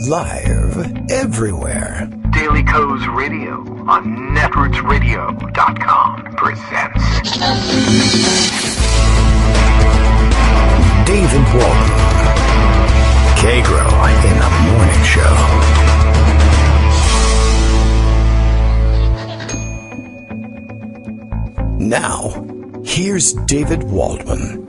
Live everywhere. Daily Co's Radio on netrootsradio.com presents David Walton. Kagro in the Morning Show. Now, here's David Waldman.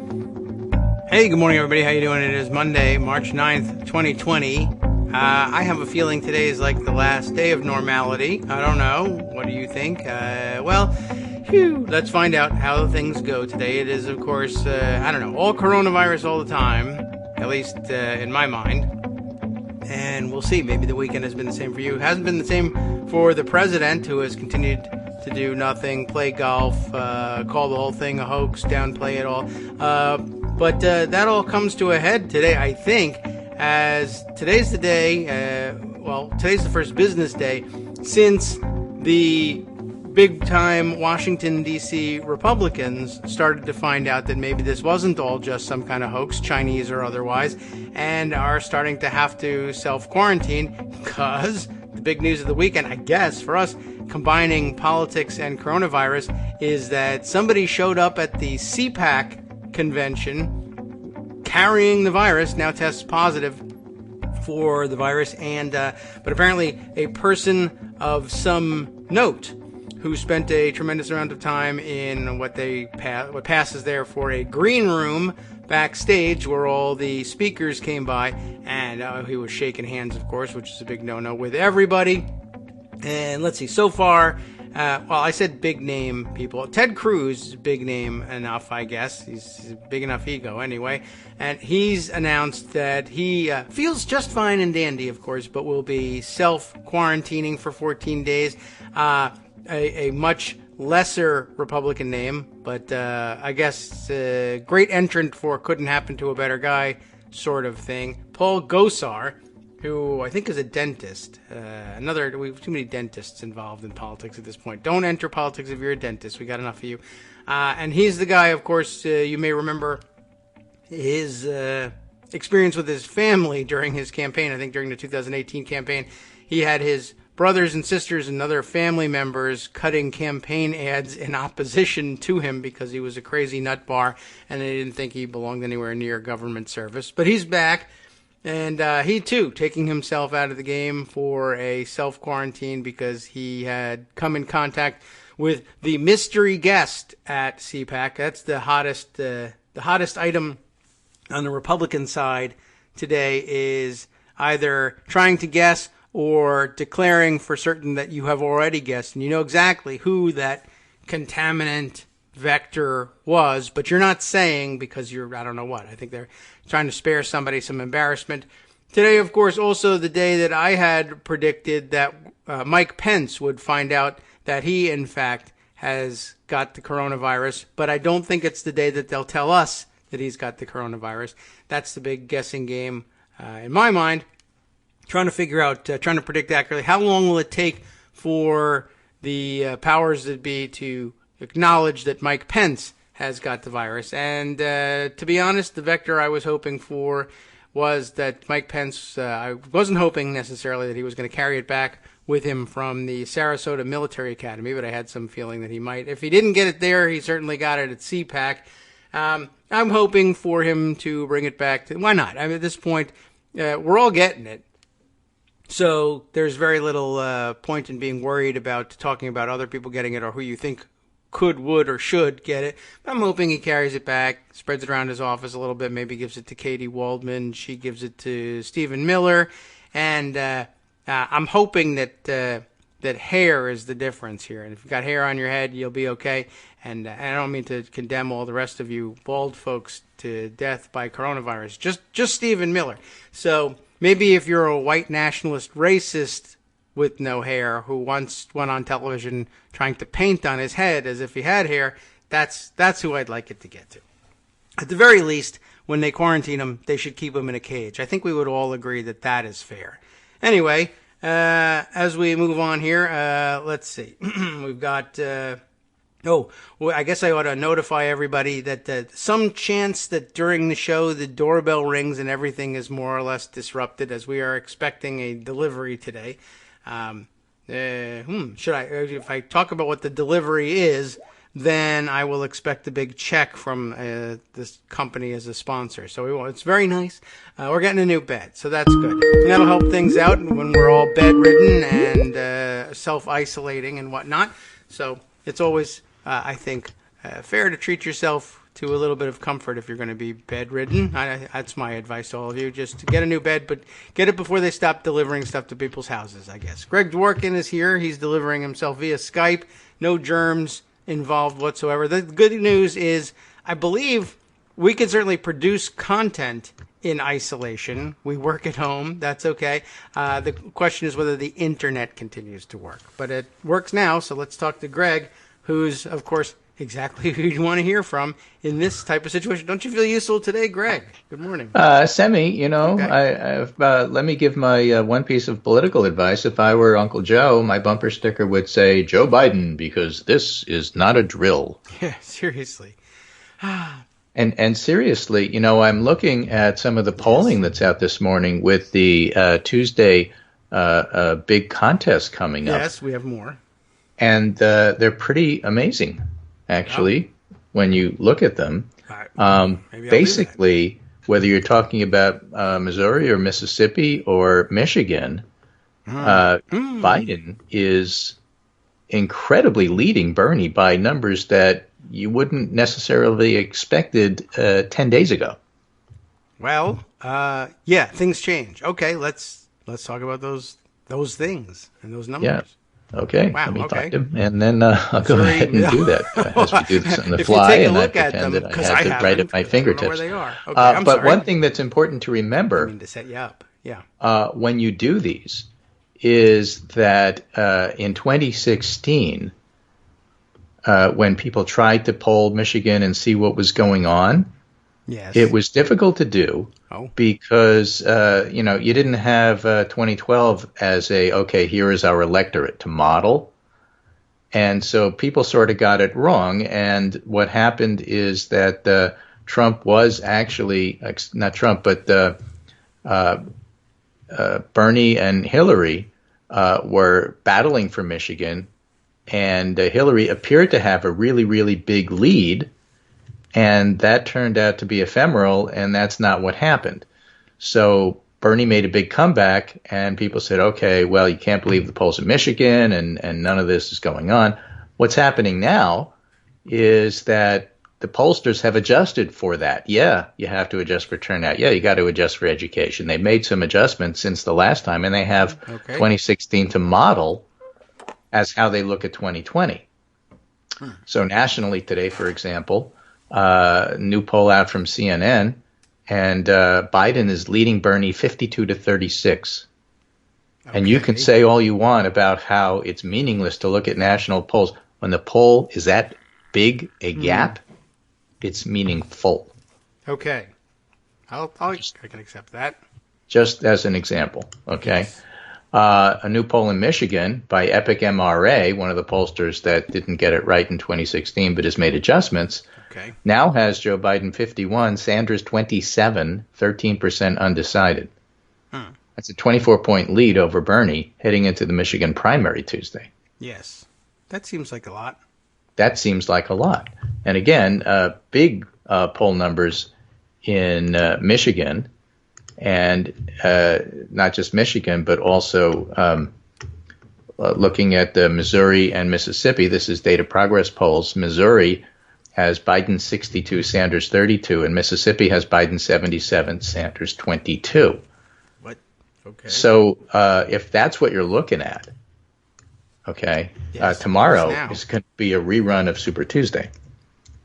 Hey, good morning, everybody. How you doing? It is Monday, March 9th, 2020. I have a feeling today is like the last day of normality. I don't know. What do you think? Let's find out how things go today. It is, of course, all coronavirus all the time, at least in my mind. And we'll see. Maybe the weekend has been the same for you. It hasn't been the same for the president, who has continued to do nothing, play golf, call the whole thing a hoax, downplay it all. But that all comes to a head today, I think, as today's the day, today's the first business day since the big-time Washington, D.C. Republicans started to find out that maybe this wasn't all just some kind of hoax, Chinese or otherwise, and are starting to have to self-quarantine because the big news of the weekend, I guess, for us, combining politics and coronavirus, is that somebody showed up at the CPAC convention carrying the virus, now tests positive for the virus, and but apparently a person of some note who spent a tremendous amount of time in what passes there for a green room backstage where all the speakers came by, and he was shaking hands, of course, which is a big no-no, with everybody. And let's see, so far, I said big name people. Ted Cruz is big name enough, I guess. He's a big enough ego anyway. And he's announced that he feels just fine and dandy, of course, but will be self-quarantining for 14 days. A much lesser Republican name, but I guess great entrant for couldn't happen to a better guy sort of thing. Paul Gosar, who I think is a dentist. We have too many dentists involved in politics at this point. Don't enter politics if you're a dentist. We got enough of you. And he's the guy, of course, you may remember his experience with his family during his campaign. I think during the 2018 campaign, he had his brothers and sisters and other family members cutting campaign ads in opposition to him because he was a crazy nut bar and they didn't think he belonged anywhere near government service. But he's back. And he, too, taking himself out of the game for a self-quarantine because he had come in contact with the mystery guest at CPAC. That's the hottest item on the Republican side today, is either trying to guess or declaring for certain that you have already guessed. And you know exactly who that contaminant vector was, but you're not saying because I don't know what. I think they're trying to spare somebody some embarrassment. Today, of course, also the day that I had predicted that Mike Pence would find out that he, in fact, has got the coronavirus, but I don't think it's the day that they'll tell us that he's got the coronavirus. That's the big guessing game in my mind, trying to figure out, trying to predict accurately, how long will it take for the powers that be to acknowledge that Mike Pence has got the virus. And to be honest, the vector I was hoping for was that Mike Pence, I wasn't hoping necessarily that he was going to carry it back with him from the Sarasota Military Academy, but I had some feeling that he might. If he didn't get it there, he certainly got it at CPAC. I'm hoping for him to bring it back. Why not? I mean, at this point, we're all getting it. So there's very little point in being worried about talking about other people getting it or who you think could, would, or should get it. But I'm hoping he carries it back, spreads it around his office a little bit, maybe gives it to Katie Waldman, she gives it to Stephen Miller, and I'm hoping that hair is the difference here. And if you've got hair on your head, you'll be okay. And I don't mean to condemn all the rest of you bald folks to death by coronavirus, just Stephen Miller. So maybe if you're a white nationalist racist with no hair who once went on television trying to paint on his head as if he had hair, that's who I'd like it to get to. At the very least, when they quarantine him, they should keep him in a cage. I think we would all agree that that is fair. Anyway, as we move on here, let's see. We've got Oh, well, I guess I ought to notify everybody that some chance that during the show the doorbell rings and everything is more or less disrupted, as we are expecting a delivery today. Should I? If I talk about what the delivery is, then I will expect a big check from this company as a sponsor. So we won't. It's very nice. We're getting a new bed, so that's good. And that'll help things out when we're all bedridden and self-isolating and whatnot. So it's always, I think, fair to treat yourself to a little bit of comfort if you're going to be bedridden. That's my advice to all of you. Just get a new bed, but get it before they stop delivering stuff to people's houses, I guess. Greg Dworkin is here. He's delivering himself via Skype. No germs involved whatsoever. The good news is, I believe we can certainly produce content in isolation. We work at home. That's okay. The question is whether the internet continues to work. But it works now, so let's talk to Greg, who's, of course, exactly who you want to hear from in this type of situation. Don't you feel useful today, Greg? Good morning. Semi, okay. Let me give my one piece of political advice. If I were Uncle Joe, my bumper sticker would say, Joe Biden, because this is not a drill. Yeah, seriously. And seriously, I'm looking at some of the polling that's out this morning with the Tuesday big contest coming up. Yes, we have more. And they're pretty amazing, actually, when you look at them. Basically, whether you're talking about Missouri or Mississippi or Michigan, Biden is incredibly leading Bernie by numbers that you wouldn't necessarily expected 10 days ago. Well, yeah, things change. Okay, let's talk about those things and those numbers. Yeah. Okay, wow, let me okay. find them, and then I'll go ahead and do that as we do this on the fly, and I pretend that I have it right at my fingertips. I don't know where they are. Okay, but one thing that's important to remember, I mean to set you up, yeah, when you do these, is that in 2016, when people tried to poll Michigan and see what was going on, yes, it was difficult to do. Because, you didn't have 2012 as here is our electorate to model. And so people sort of got it wrong. And what happened is that Trump was actually, not Trump, but Bernie and Hillary were battling for Michigan. And Hillary appeared to have a really, really big lead. And that turned out to be ephemeral, and that's not what happened. So Bernie made a big comeback, and people said, okay, well, you can't believe the polls in Michigan, and none of this is going on. What's happening now is that the pollsters have adjusted for that. Yeah, you have to adjust for turnout. Yeah, you got to adjust for education. They made some adjustments since the last time, and they have 2016 to model as how they look at 2020. So nationally today, for example, new poll out from CNN, and Biden is leading Bernie 52-36. Okay. And you can say all you want about how it's meaningless to look at national polls. When the poll is that big a gap, it's meaningful. Okay. I can accept that. Just as an example, okay? Yes. A new poll in Michigan by Epic MRA, one of the pollsters that didn't get it right in 2016 but has made adjustments, now has Joe Biden 51, Sanders 27, 13% undecided. That's a 24-point lead over Bernie heading into the Michigan primary Tuesday. Yes. That seems like a lot. That seems like a lot. And again, big poll numbers in Michigan, and not just Michigan, but also looking at Missouri and Mississippi. This is Data Progress polls. Missouri has Biden 62, Sanders 32, and Mississippi has Biden 77, Sanders 22. What? Okay. So if that's what you're looking at, yes, tomorrow is going to be a rerun of Super Tuesday.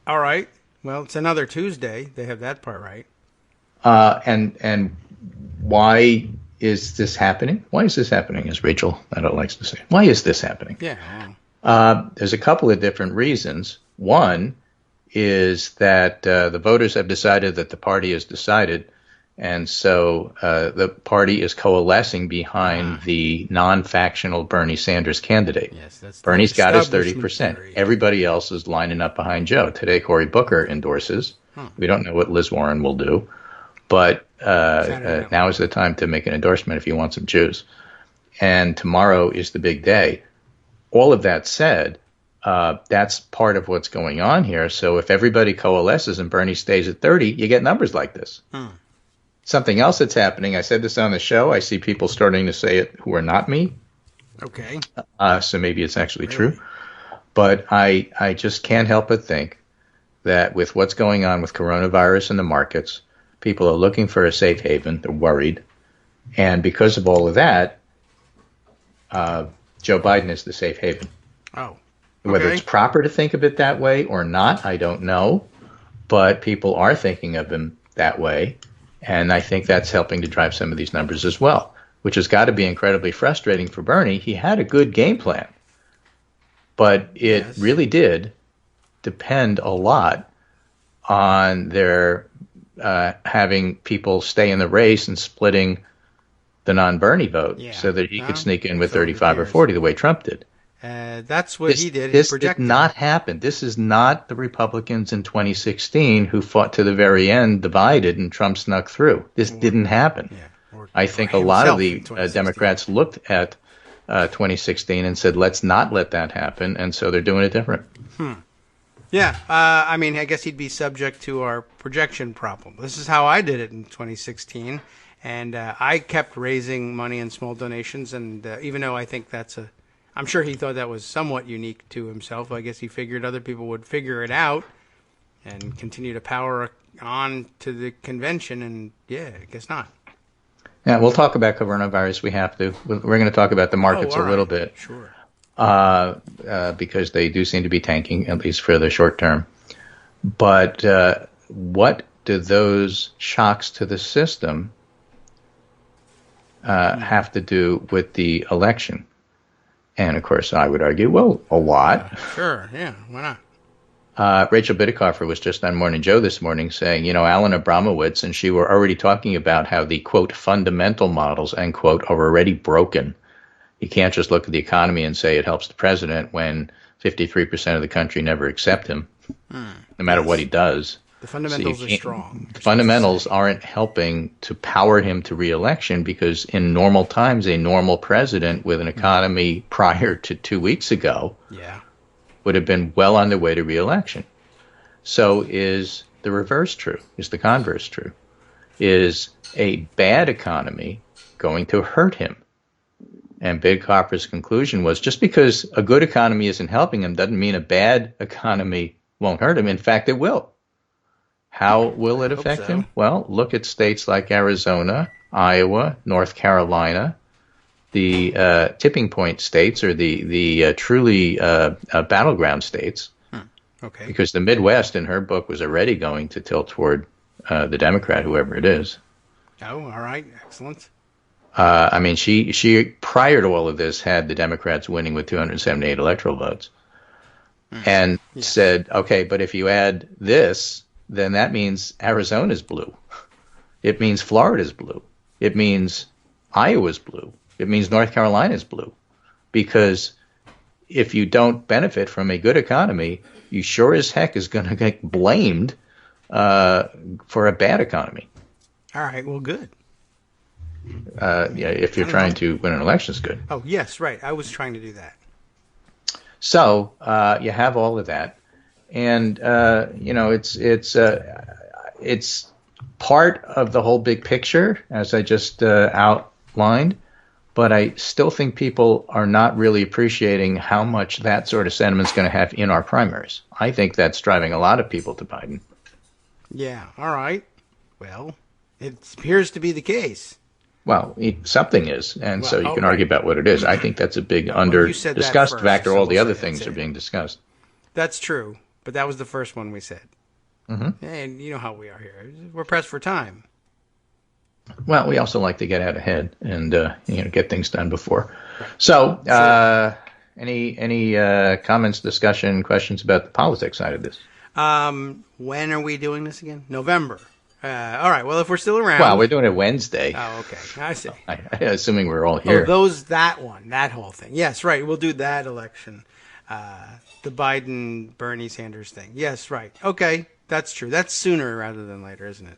All right. Well, it's another Tuesday. They have that part right. And why is this happening? Why is this happening, as Rachel Maddow likes to say? Why is this happening? Yeah. There's a couple of different reasons. One is that the voters have decided that the party has decided And so the party is coalescing behind the non-factional Bernie Sanders candidate. Yes, that's Bernie's got his 30%. theory. Everybody else is lining up behind Joe. Today, Cory Booker endorses. We don't know what Liz Warren will do. But now is the time to make an endorsement if you want some Jews. And tomorrow is the big day. All of that said, that's part of what's going on here. So if everybody coalesces and Bernie stays at 30, you get numbers like this. Something else that's happening, I said this on the show, I see people starting to say it who are not me. Okay. So maybe it's actually true. But I just can't help but think that with what's going on with coronavirus in the markets, people are looking for a safe haven. They're worried. And because of all of that, Joe Biden is the safe haven. Oh. Okay. Whether it's proper to think of it that way or not, I don't know. But people are thinking of him that way. And I think that's helping to drive some of these numbers as well, which has got to be incredibly frustrating for Bernie. He had a good game plan, but it really did depend a lot on their having people stay in the race and splitting the non-Bernie vote so that he could sneak in with 35 or 40 the way Trump did. That's what he did. This did not happen. This is not the Republicans in 2016 who fought to the very end, divided, and Trump snuck through. This didn't happen. I think a lot of the Democrats looked at 2016 and said, let's not let that happen, and so they're doing it different. Yeah, I mean, I guess he'd be subject to our projection problem. This is how I did it in 2016, and I kept raising money in small donations, and even though I think I'm sure he thought that was somewhat unique to himself. I guess he figured other people would figure it out and continue to power on to the convention, and I guess not. Yeah, we'll talk about coronavirus. We have to. We're going to talk about the markets a little bit. Sure. Because they do seem to be tanking, at least for the short term. But what do those shocks to the system have to do with the election? And, of course, I would argue, well, a lot. Sure, yeah, why not? Rachel Bidecoffer was just on Morning Joe this morning saying, Alan Abramowitz and she were already talking about how the, quote, fundamental models, end quote, are already broken. You can't just look at the economy and say it helps the president when 53% of the country never accept him, no matter what he does. The fundamentals are strong. The fundamentals aren't helping to power him to re-election because in normal times, a normal president with an economy prior to 2 weeks ago would have been well on their way to re-election. So is the reverse true? Is the converse true? Is a bad economy going to hurt him? And Bidecoffer's conclusion was just because a good economy isn't helping him doesn't mean a bad economy won't hurt him. In fact, it will. How will it affect him? Well, look at states like Arizona, Iowa, North Carolina, the tipping point states or the truly battleground states. Okay. Because the Midwest, in her book, was already going to tilt toward the Democrat, whoever it is. Oh, all right. Excellent. I mean, she prior to all of this had the Democrats winning with 278 electoral votes and said, okay, but if you add this, then that means Arizona's blue. It means Florida's blue. It means Iowa's blue. It means North Carolina's blue. Because if you don't benefit from a good economy, you sure as heck is going to get blamed for a bad economy. All right, well, good. If you're trying to win an election, is good. Oh, yes, right. I was trying to do that. So you have all of that. And it's part of the whole big picture, as I just outlined. But I still think people are not really appreciating how much that sort of sentiment is going to have in our primaries. I think that's driving a lot of people to Biden. Yeah. All right. Well, it appears to be the case. Well, something is, and so you can argue about what it is. I think that's a big under-discussed factor. All the other things are being discussed. That's true. But that was the first one we said. Mm-hmm. And you know how we are here. We're pressed for time. Well, we also like to get out ahead and get things done before. So, any comments, discussion, questions about the politics side of this? When are we doing this again? November. All right. Well, if we're still around. Well, we're doing it Wednesday. Oh, okay. I see. Assuming we're all here. Oh, that whole thing. Yes, right. We'll do that election. The Biden-Bernie Sanders thing. Yes, right. Okay, that's true. That's sooner rather than later, isn't it?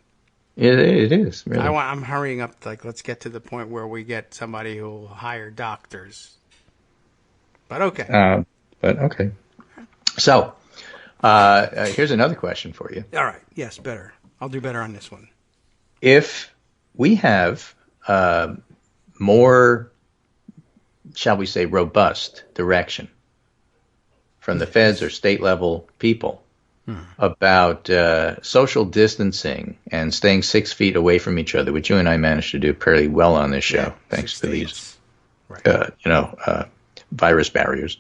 It is, really. I'm hurrying up. Like, let's get to the point where we get somebody who will hire doctors. But okay. Okay. So, here's another question for you. All right. Yes, better. I'll do better on this one. If we have more, shall we say, robust direction from the feds or state level people about social distancing and staying 6 feet away from each other, which you and I managed to do pretty well on this show, thanks to these, virus barriers.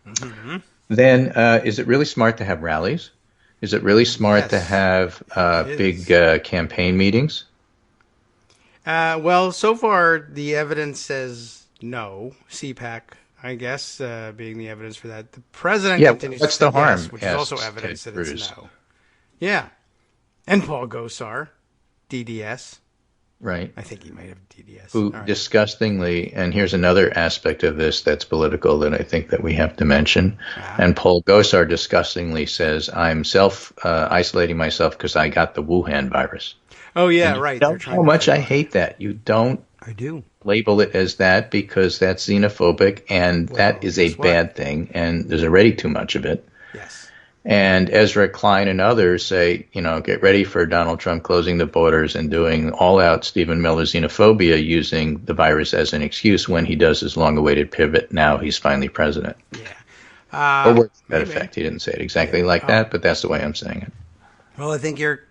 Mm-hmm. Then is it really smart to have rallies? Is it really smart to have big campaign meetings? Well, so far the evidence says no. CPAC, I guess, being the evidence for that. The president continues what's to the say harm? yes, which is also evidence that it's no. Yeah. And Paul Gosar, DDS. Right. I think he might have DDS. Who disgustingly, and here's another aspect of this that's political that I think that we have to mention. And Paul Gosar disgustingly says, I'm isolating myself because I got the Wuhan virus. Oh, yeah, right. Don't know how much I hate that. You don't label it as that because that's xenophobic, and that is a bad thing, and there's already too much of it. Yes. And Ezra Klein and others say, get ready for Donald Trump closing the borders and doing all-out Stephen Miller xenophobia using the virus as an excuse when he does his long-awaited pivot. Now he's finally president. Yeah. Or words to that effect. He didn't say it exactly like that, but that's the way I'm saying it. Well, I think you're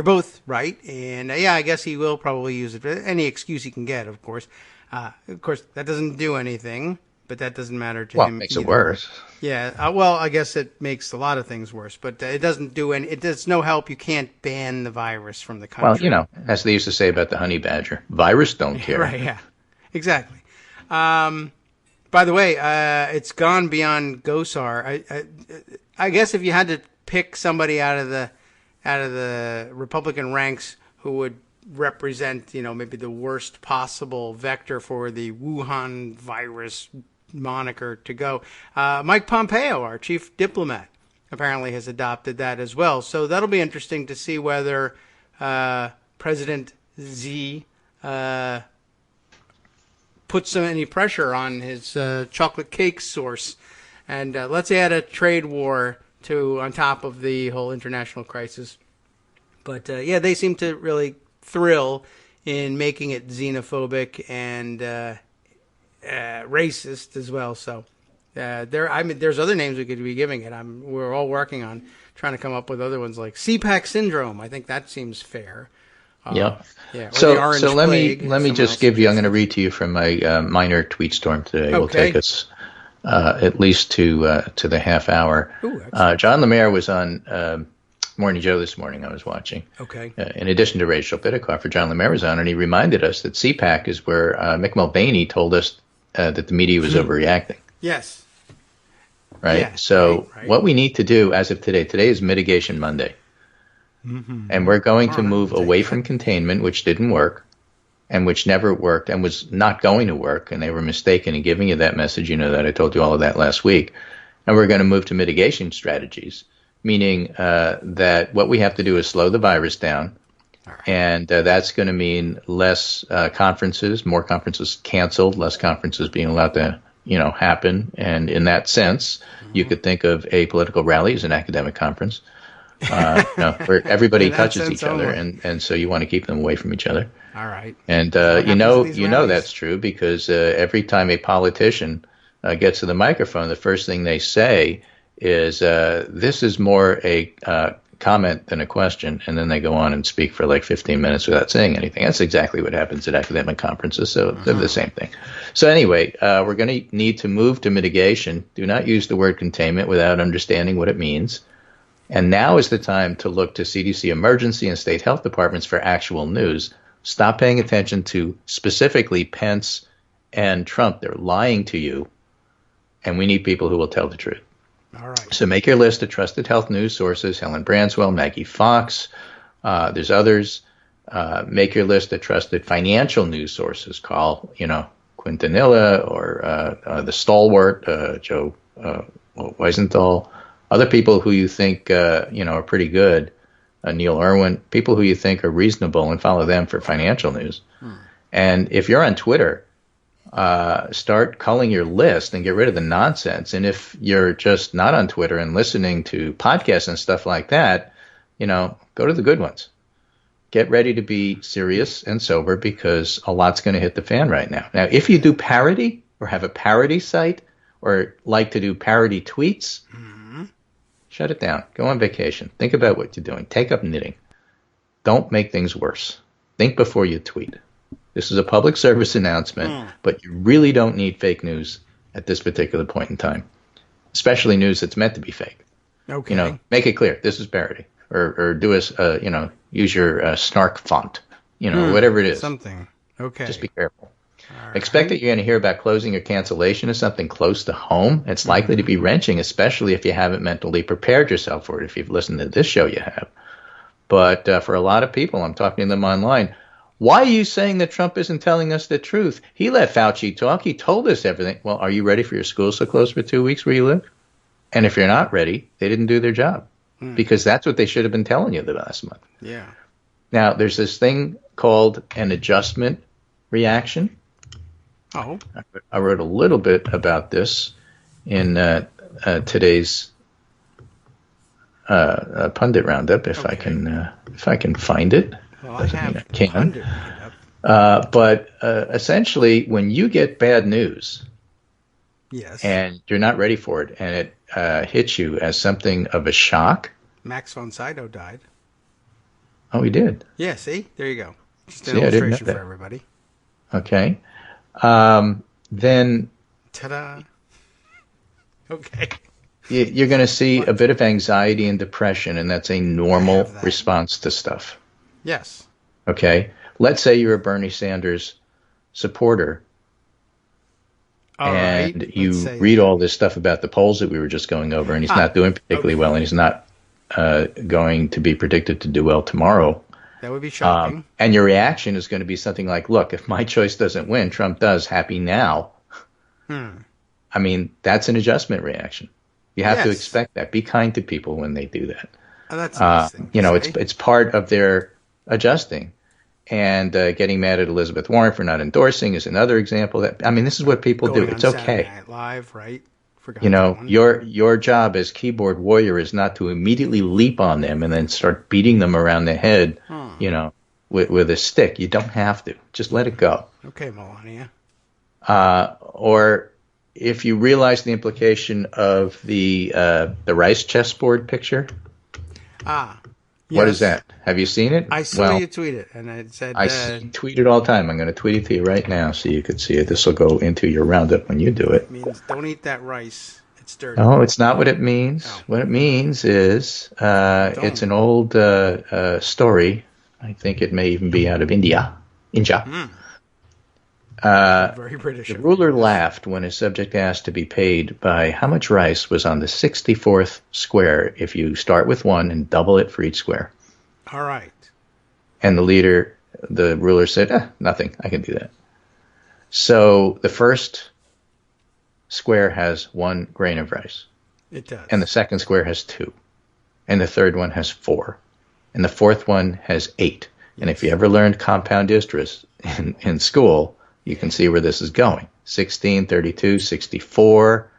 both right, and I guess he will probably use it for any excuse he can get. Of course, that doesn't do anything, but that doesn't matter to him. Well, it makes it worse. Yeah. Well, I guess it makes a lot of things worse, but it doesn't do any. It does no help. You can't ban the virus from the country. Well, as they used to say about the honey badger, virus don't care. Right. Yeah. Exactly. By the way, it's gone beyond Gosar. I guess if you had to pick somebody out of the Republican ranks who would represent, maybe the worst possible vector for the Wuhan virus moniker to go, Mike Pompeo, our chief diplomat, apparently has adopted that as well. So that'll be interesting to see whether President Xi puts any pressure on his chocolate cake source. And let's add a trade war on top of the whole international crisis. But they seem to really thrill in making it xenophobic and racist as well. So there's other names we could be giving it. We're all working on trying to come up with other ones like CPAC syndrome. I think that seems fair. Yeah. So let me just give you. I'm going to read to you from my minor tweet storm today. Okay. Will take us at least to the half hour. Ooh, John LeMaire was on Morning Joe this morning. I was watching. Okay. In addition to Rachel Bittercofer, John LeMaire was on, and he reminded us that CPAC is where Mick Mulvaney told us that the media was overreacting. Yes. Right. Yeah, so right. What we need to do as of today is Mitigation Monday. Mm-hmm. And we're going to move away from containment, which didn't work, and which never worked and was not going to work, and they were mistaken in giving you that message. You know that. I told you all of that last week. And we're going to move to mitigation strategies, meaning that what we have to do is slow the virus down, and that's going to mean less conferences, more conferences canceled, less conferences being allowed to happen. And in that sense, you could think of a political rally as an academic conference. Where everybody touches each other, and so you want to keep them away from each other. All right. And that's true because every time a politician gets to the microphone, the first thing they say is, "This is more a comment than a question," and then they go on and speak for like 15 minutes without saying anything. That's exactly what happens at academic conferences. So they're the same thing. So anyway, we're going to need to move to mitigation. Do not use the word containment without understanding what it means. And now is the time to look to CDC emergency and state health departments for actual news. Stop paying attention to specifically Pence and Trump. They're lying to you, and we need people who will tell the truth. All right. So make your list of trusted health news sources: Helen Branswell, Maggie Fox, There's others. Make your list of trusted financial news sources. Call, Quintanilla or the Stalwart, Joe Weisenthal, other people who you think, are pretty good, Neil Irwin, people who you think are reasonable, and follow them for financial news. And if you're on Twitter, start culling your list and get rid of the nonsense. And if you're just not on Twitter and listening to podcasts and stuff like that, go to the good ones. Get ready to be serious and sober because a lot's going to hit the fan right now. Now, if you do parody or have a parody site or like to do parody tweets, shut it down. Go on vacation. Think about what you're doing. Take up knitting. Don't make things worse. Think before you tweet. This is a public service announcement, but you really don't need fake news at this particular point in time, especially news that's meant to be fake. Okay. Make it clear. This is parody. Or do use your snark font, whatever it is. Something. Okay. Just be careful. Right. Expect that you're going to hear about closing or cancellation of something close to home. It's likely to be wrenching, especially if you haven't mentally prepared yourself for it. If you've listened to this show, you have. But for a lot of people, I'm talking to them online. Why are you saying that Trump isn't telling us the truth? He let Fauci talk. He told us everything. Well, are you ready for your schools to close for 2 weeks where you live? And if you're not ready, they didn't do their job. Because that's what they should have been telling you the last month. Yeah. Now, there's this thing called an adjustment reaction. Oh. I wrote a little bit about this in today's pundit roundup, if I can find it. Well, I have pundit roundup. But essentially, when you get bad news, yes, and you're not ready for it, and it hits you as something of a shock. Max von Sydow died. Oh, he did? Yeah, see? There you go. Just an illustration for everybody. Okay. Then... Ta-da! Okay. You're going to see a bit of anxiety and depression, and that's a normal response to stuff. Yes. Okay? Let's say you're a Bernie Sanders supporter, and you read all this stuff about the polls that we were just going over, and he's not doing particularly well, and he's not going to be predicted to do well tomorrow. That would be shocking. And your reaction is going to be something like, look, if my choice doesn't win, Trump does, happy now. I mean, that's an adjustment reaction. You have to expect that. Be kind to people when they do that. Oh, that's nice thing to say. It's part of their adjusting. And getting mad at Elizabeth Warren for not endorsing is another example. This is what people do. It's okay. Saturday Night Live, right? Your job as keyboard warrior is not to immediately leap on them and then start beating them around the head, with a stick. You don't have to. Just let it go. Okay, Melania. Or if you realize the implication of the rice chessboard picture. Yes. What is that? Have you seen it? I saw you tweet it, and it said... I tweet it all the time. I'm going to tweet it to you right now so you can see it. This will go into your roundup when you do it. It means don't eat that rice. It's dirty. No, it's not what it means. Oh. What it means is it's an old story. I think it may even be out of India. Very British. The ruler laughed when his subject asked to be paid by how much rice was on the 64th square if you start with one and double it for each square. All right. And the ruler said, nothing, I can do that. So the first square has 1 grain of rice. It does. And the second square has 2. And the third one has 4. And the fourth one has 8. Yes. And if you ever learned compound interest in school, you can see where this is going. 16, 32, 64,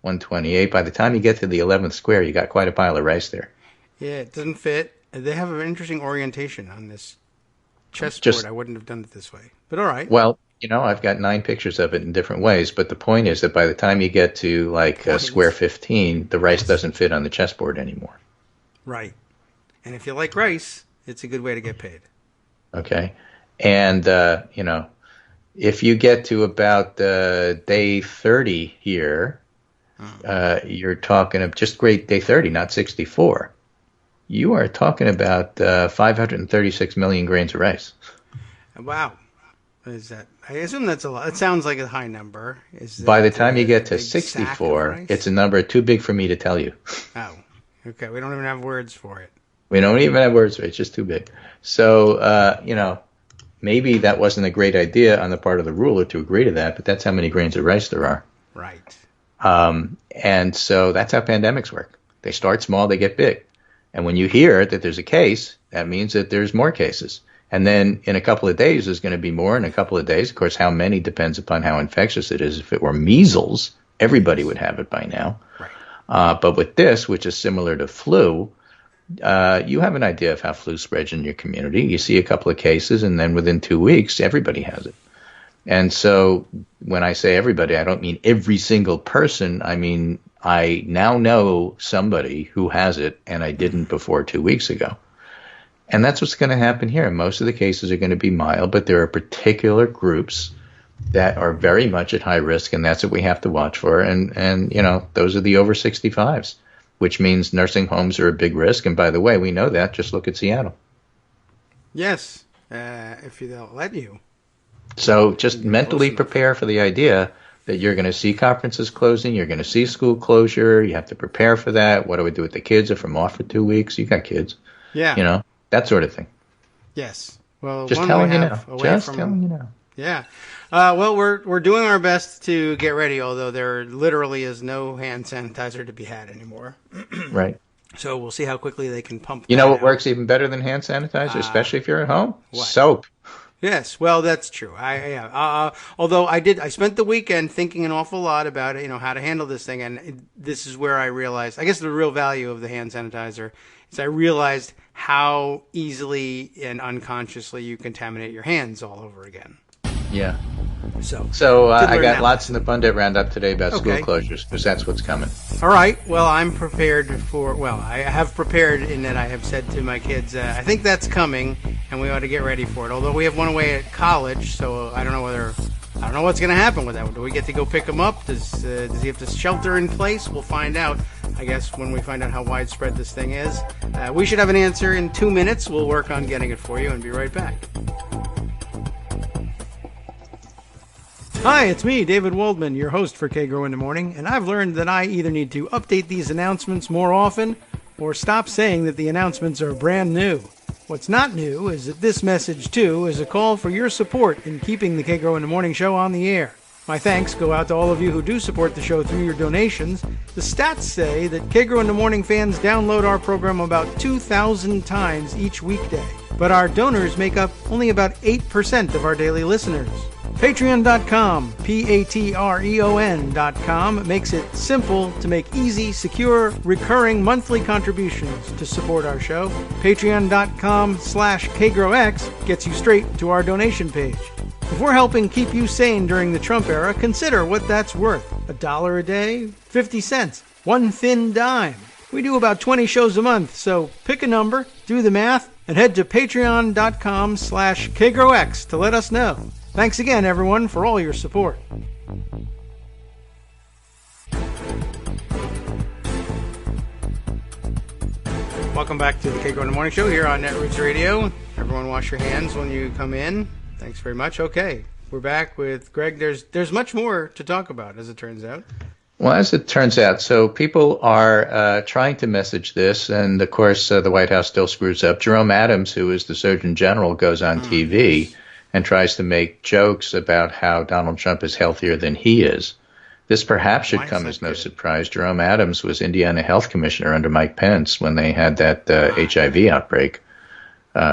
128. By the time you get to the 11th square, you got quite a pile of rice there. Yeah, it doesn't fit. They have an interesting orientation on this chessboard. I wouldn't have done it this way. But all right. Well, I've got 9 pictures of it in different ways. But the point is that by the time you get to square 15, the rice doesn't fit on the chessboard anymore. Right. And if you like rice, it's a good way to get paid. Okay. And, if you get to about day 30 here, you're talking of just great day 30, not 64. You are talking about 536 million grains of rice. Wow. What is that? I assume that's a lot. It sounds like a high number. By the time you get to 64, it's a number too big for me to tell you. Oh, okay. We don't even have words for it. We don't even have words for it. It's just too big. So, maybe that wasn't a great idea on the part of the ruler to agree to that, but that's how many grains of rice there are. Right. And so that's how pandemics work. They start small, they get big. And when you hear that there's a case, that means that there's more cases. And then in a couple of days, there's going to be more in a couple of days. Of course, how many depends upon how infectious it is. If it were measles, everybody would have it by now. Right. But with this, which is similar to flu, you have an idea of how flu spreads in your community. You see a couple of cases, and then within 2 weeks, everybody has it. And so when I say everybody, I don't mean every single person. I mean, I now know somebody who has it, and I didn't before 2 weeks ago. And that's what's going to happen here. Most of the cases are going to be mild, but there are particular groups that are very much at high risk, and that's what we have to watch for. And those are the over 65s, which means nursing homes are a big risk. And by the way, we know that. Just look at Seattle. Yes, if they'll let you. So just mentally prepare for the idea that you're going to see conferences closing, you're going to see school closure, you have to prepare for that. What do we do with the kids if I'm off for 2 weeks? You got kids. Yeah. That sort of thing. Yes. Well, just telling you now. Just telling you now. Yeah. Well, we're doing our best to get ready, although there literally is no hand sanitizer to be had anymore. Right. So we'll see how quickly they can pump. You know what works even better than hand sanitizer, especially if you're at home? What? Soap. Yes, well, that's true. Although I spent the weekend thinking an awful lot about it, how to handle this thing, and this is where I realized, I guess the real value of the hand sanitizer is I realized how easily and unconsciously you contaminate your hands all over again. Yeah. So I got lots in the Pundit Roundup today about school closures, because that's what's coming. All right. Well, I'm prepared I have prepared in that I have said to my kids, I think that's coming, and we ought to get ready for it. Although we have one away at college, so I don't know what's going to happen with that. Do we get to go pick him up? Does he have to shelter in place? We'll find out, I guess, when we find out how widespread this thing is. We should have an answer in 2 minutes. We'll work on getting it for you and be right back. Hi, it's me, David Waldman, your host for Kagro in the Morning, and I've learned that I either need to update these announcements more often or stop saying that the announcements are brand new. What's not new is that this message, too, is a call for your support in keeping the Kagro in the Morning show on the air. My thanks go out to all of you who do support the show through your donations. The stats say that Kagro in the Morning fans download our program about 2,000 times each weekday, but our donors make up only about 8% of our daily listeners. Patreon.com, Patreon.com, makes it simple to make easy, secure, recurring monthly contributions to support our show. Patreon.com/KagroX gets you straight to our donation page. If we're helping keep you sane during the Trump era, consider what that's worth. $1 a day? 50 cents? One thin dime? We do about 20 shows a month, so pick a number, do the math, and head to Patreon.com/KagroX to let us know. Thanks again, everyone, for all your support. Welcome back to the Kagro in the Morning Show here on Netroots Radio. Everyone wash your hands when you come in. Thanks very much. Okay, we're back with Greg. There's much more to talk about, as it turns out. Well, as it turns out, so people are trying to message this, and of course the White House still screws up. Jerome Adams, who is the Surgeon General, goes on TV and tries to make jokes about how Donald Trump is healthier than he is. This perhaps should come as no surprise. Jerome Adams was Indiana Health Commissioner under Mike Pence when they had that HIV outbreak,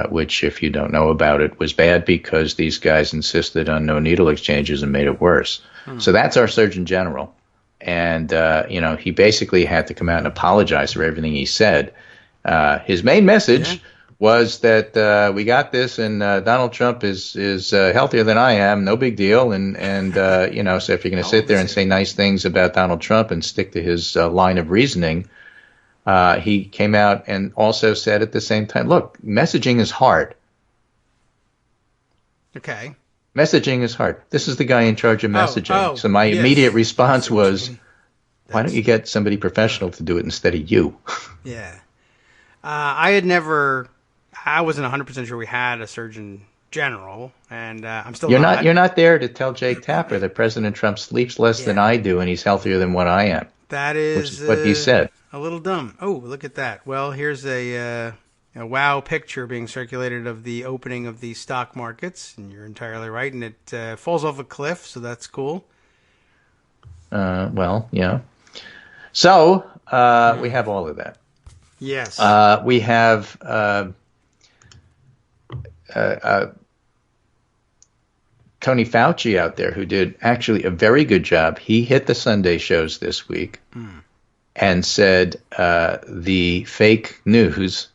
which, if you don't know about it, was bad because these guys insisted on no needle exchanges and made it worse. So that's our Surgeon General. And, he basically had to come out and apologize for everything he said. His main message was that we got this, and Donald Trump is healthier than I am, no big deal. And so if you're going to sit there and say nice things about Donald Trump and stick to his line of reasoning, he came out and also said at the same time, look, messaging is hard. Okay. Messaging is hard. This is the guy in charge of messaging. So my immediate response was, why don't you get somebody professional to do it instead of you? Yeah. I wasn't 100% sure we had a Surgeon General, and I'm still not. You're not there to tell Jake Tapper that President Trump sleeps less than I do and he's healthier than what I am. That is which is what he said. A little dumb. Oh, look at that. Well, here's an wow picture being circulated of the opening of the stock markets, and you're entirely right, and it falls off a cliff, so that's cool. Well, yeah. So we have all of that. Yes. We have Tony Fauci out there who did actually a very good job. He hit the Sunday shows this week and said the fake news,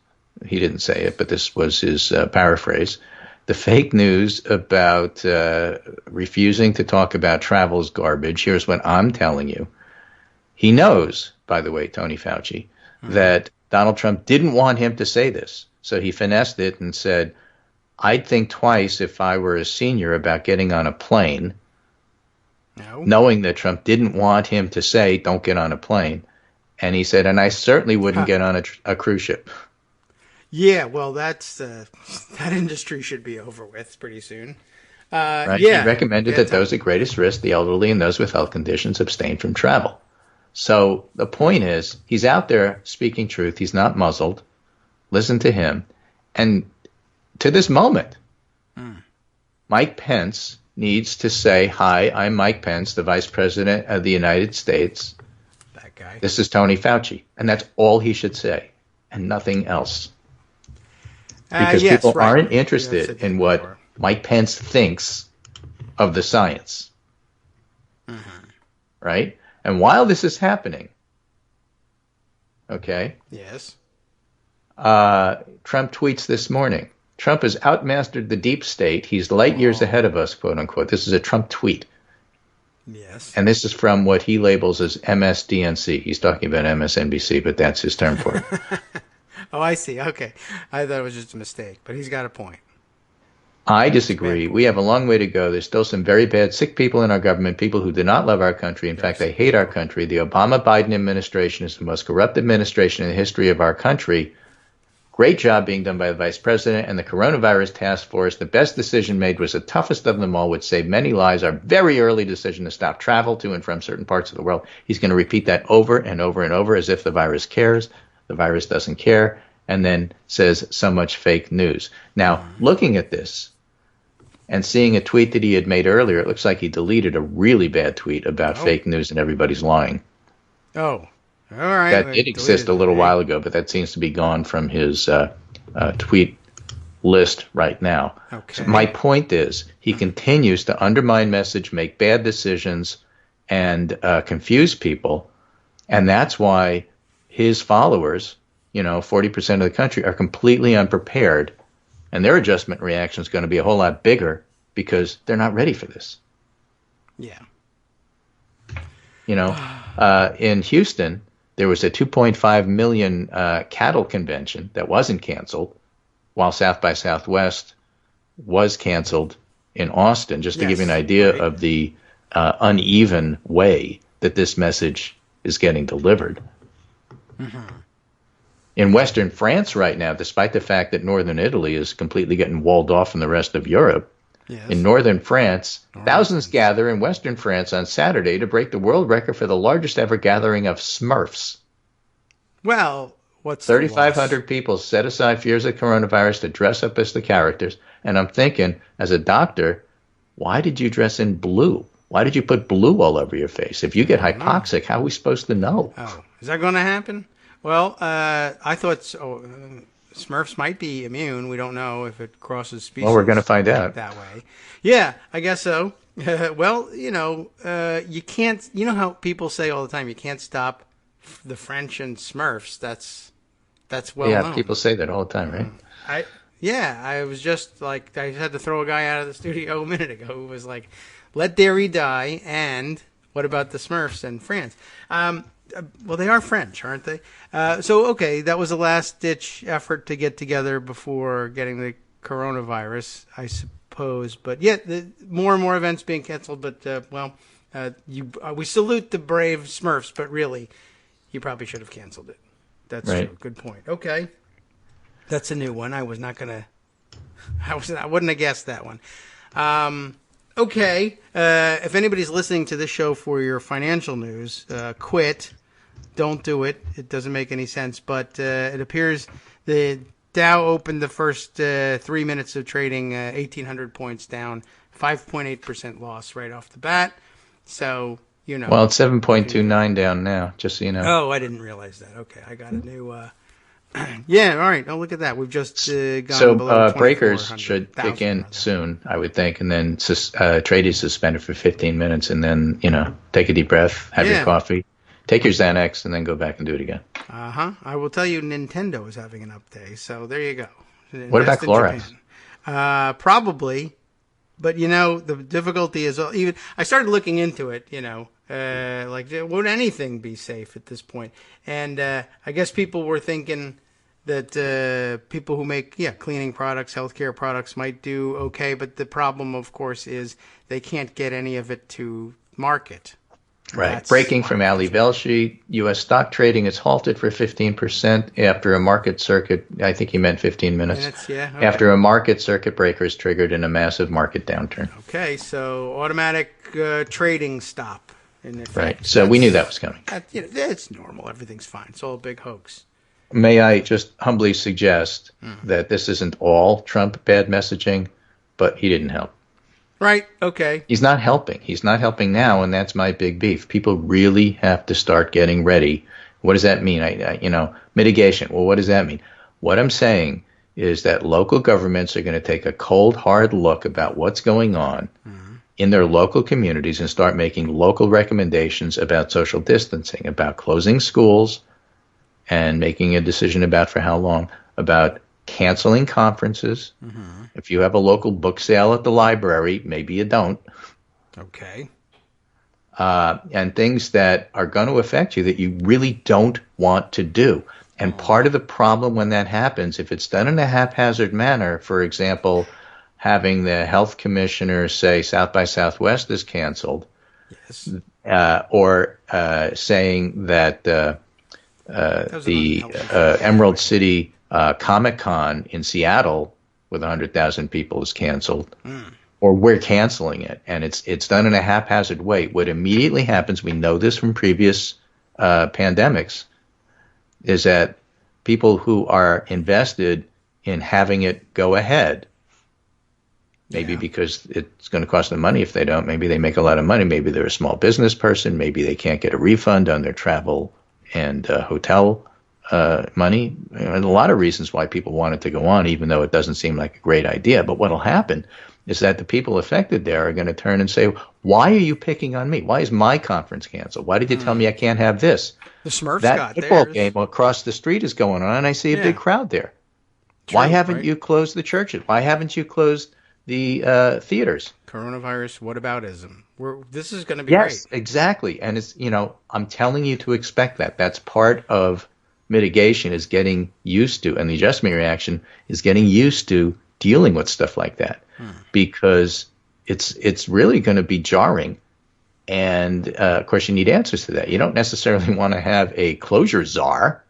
he didn't say it, but this was his paraphrase, the fake news about refusing to talk about travel is garbage. Here's what I'm telling you. He knows, by the way, Tony Fauci, that Donald Trump didn't want him to say this. So he finessed it and said, I'd think twice if I were a senior about getting on a plane, knowing that Trump didn't want him to say, don't get on a plane. And he said, and I certainly wouldn't get on a cruise ship. Yeah, well, that's that industry should be over with pretty soon. Right? Yeah, he recommended that those at greatest risk, the elderly and those with health conditions, abstain from travel. So the point is, he's out there speaking truth. He's not muzzled. Listen to him. And to this moment, Mike Pence needs to say, hi, I'm Mike Pence, the Vice President of the United States. That guy. This is Tony Fauci. And that's all he should say, and nothing else. Because yes, people right. aren't interested in what Mike Pence thinks of the science. Right? And while this is happening, okay? Yes. Trump tweets this morning, Trump has outmastered the deep state. He's light years ahead of us, quote unquote. This is a Trump tweet. Yes. And this is from what he labels as MSDNC. He's talking about MSNBC, but that's his term for it. Oh, I see. Okay. I thought it was just a mistake, but he's got a point. I disagree. We have a long way to go. There's still some very bad, sick people in our government, people who do not love our country. In fact, they hate our country. The Obama-Biden administration is the most corrupt administration in the history of our country. Great job being done by the vice president and the coronavirus task force. The best decision made was the toughest of them all, which saved many lives. Our very early decision to stop travel to and from certain parts of the world. He's going to repeat that over and over and over as if the virus cares. The virus doesn't care. And then says so much fake news. Now, looking at this and seeing a tweet that he had made earlier, it looks like he deleted a really bad tweet about fake news and everybody's lying. Oh, all right. That did exist a little while ago, but that seems to be gone from his tweet list right now. Okay. So my point is, he continues to undermine message, make bad decisions, and confuse people, and that's why his followers, 40% of the country, are completely unprepared, and their adjustment reaction is going to be a whole lot bigger because they're not ready for this. Yeah. In Houston, there was a 2.5 million cattle convention that wasn't canceled, while South by Southwest was canceled in Austin, just to give you an idea of the uneven way that this message is getting delivered. In Western France right now, despite the fact that Northern Italy is completely getting walled off from the rest of Europe, in Northern France, thousands gather in Western France on Saturday to break the world record for the largest ever gathering of Smurfs. Well, what's 3,500 people set aside fears of coronavirus to dress up as the characters. And I'm thinking, as a doctor, why did you dress in blue? Why did you put blue all over your face? If you get hypoxic, how are we supposed to know? Oh, is that going to happen? Well, I thought Smurfs might be immune. We don't know if it crosses species. Well, we're going to find out that way. Yeah, I guess so. Well, you can't. You know how people say all the time, you can't stop the French and Smurfs. That's well known. Yeah, people say that all the time, right? I was just like, I had to throw a guy out of the studio a minute ago who was like, "Let dairy die," and what about the Smurfs and France? Well, they are French, aren't they? Okay, that was a last-ditch effort to get together before getting the coronavirus, I suppose. But yeah, more and more events being canceled. But we salute the brave Smurfs, but really, you probably should have canceled it. That's right. True. Good point. Okay, that's a new one. I wouldn't have guessed that one. Okay, if anybody's listening to this show for your financial news, quit. Don't do it. It doesn't make any sense. But it appears the Dow opened the first 3 minutes of trading 1,800 points down, 5.8% loss right off the bat. So, you know. Well, it's 7.29 down now, just so you know. Oh, I didn't realize that. Okay, I got a new. Yeah, all right. Oh, look at that. We've just gone below 2,400. Breakers should kick in soon, I would think, and then trade is suspended for 15 minutes, and then, take a deep breath, have your coffee, take your Xanax, and then go back and do it again. I will tell you, Nintendo is having an up day, so there you go. What about Clorox? Probably, but the difficulty is even. I started looking into it. Like, would anything be safe at this point? And I guess people were thinking that people who make cleaning products, healthcare products might do okay, but the problem, of course, is they can't get any of it to market. Right. Breaking from Ali Velshi, U.S. stock trading is halted for 15% after a market circuit. I think he meant 15 minutes. Okay. After a market circuit breaker is triggered in a massive market downturn. Okay, so automatic trading stop. Right. So we knew that was coming. It's normal. Everything's fine. It's all a big hoax. May I just humbly suggest that this isn't all Trump bad messaging, but he didn't help. Right. Okay. He's not helping. He's not helping now, and that's my big beef. People really have to start getting ready. What does that mean? Mitigation. Well, what does that mean? What I'm saying is that local governments are going to take a cold, hard look about what's going on in their local communities and start making local recommendations about social distancing, about closing schools and making a decision about for how long, about canceling conferences. If you have a local book sale at the library, maybe you don't. Okay. And things that are going to affect you that you really don't want to do. And part of the problem when that happens, if it's done in a haphazard manner, for example, having the health commissioner say South by Southwest is canceled, yes, or saying that the Emerald City Comic-Con in Seattle with 100,000 people is canceled, or we're canceling it, and it's done in a haphazard way. What immediately happens, we know this from previous pandemics, is that people who are invested in having it go ahead, maybe because it's going to cost them money if they don't, maybe they make a lot of money, maybe they're a small business person, maybe they can't get a refund on their travel and hotel money. And a lot of reasons why people want it to go on, even though it doesn't seem like a great idea. But what will happen is that the people affected there are going to turn and say, why are you picking on me? Why is my conference canceled? Why did you tell me I can't have this? The Smurfs that got football theirs. game across the street is going on, and I see a big crowd there. True, why haven't you closed the churches? Why haven't you closed the theaters? Coronavirus whataboutism. This is going to be great. Great. Exactly. And it's, I'm telling you to expect that. That's part of mitigation, is getting used to, and the adjustment reaction is getting used to dealing with stuff like that, because it's really going to be jarring. And of course, you need answers to that. You don't necessarily want to have a closure czar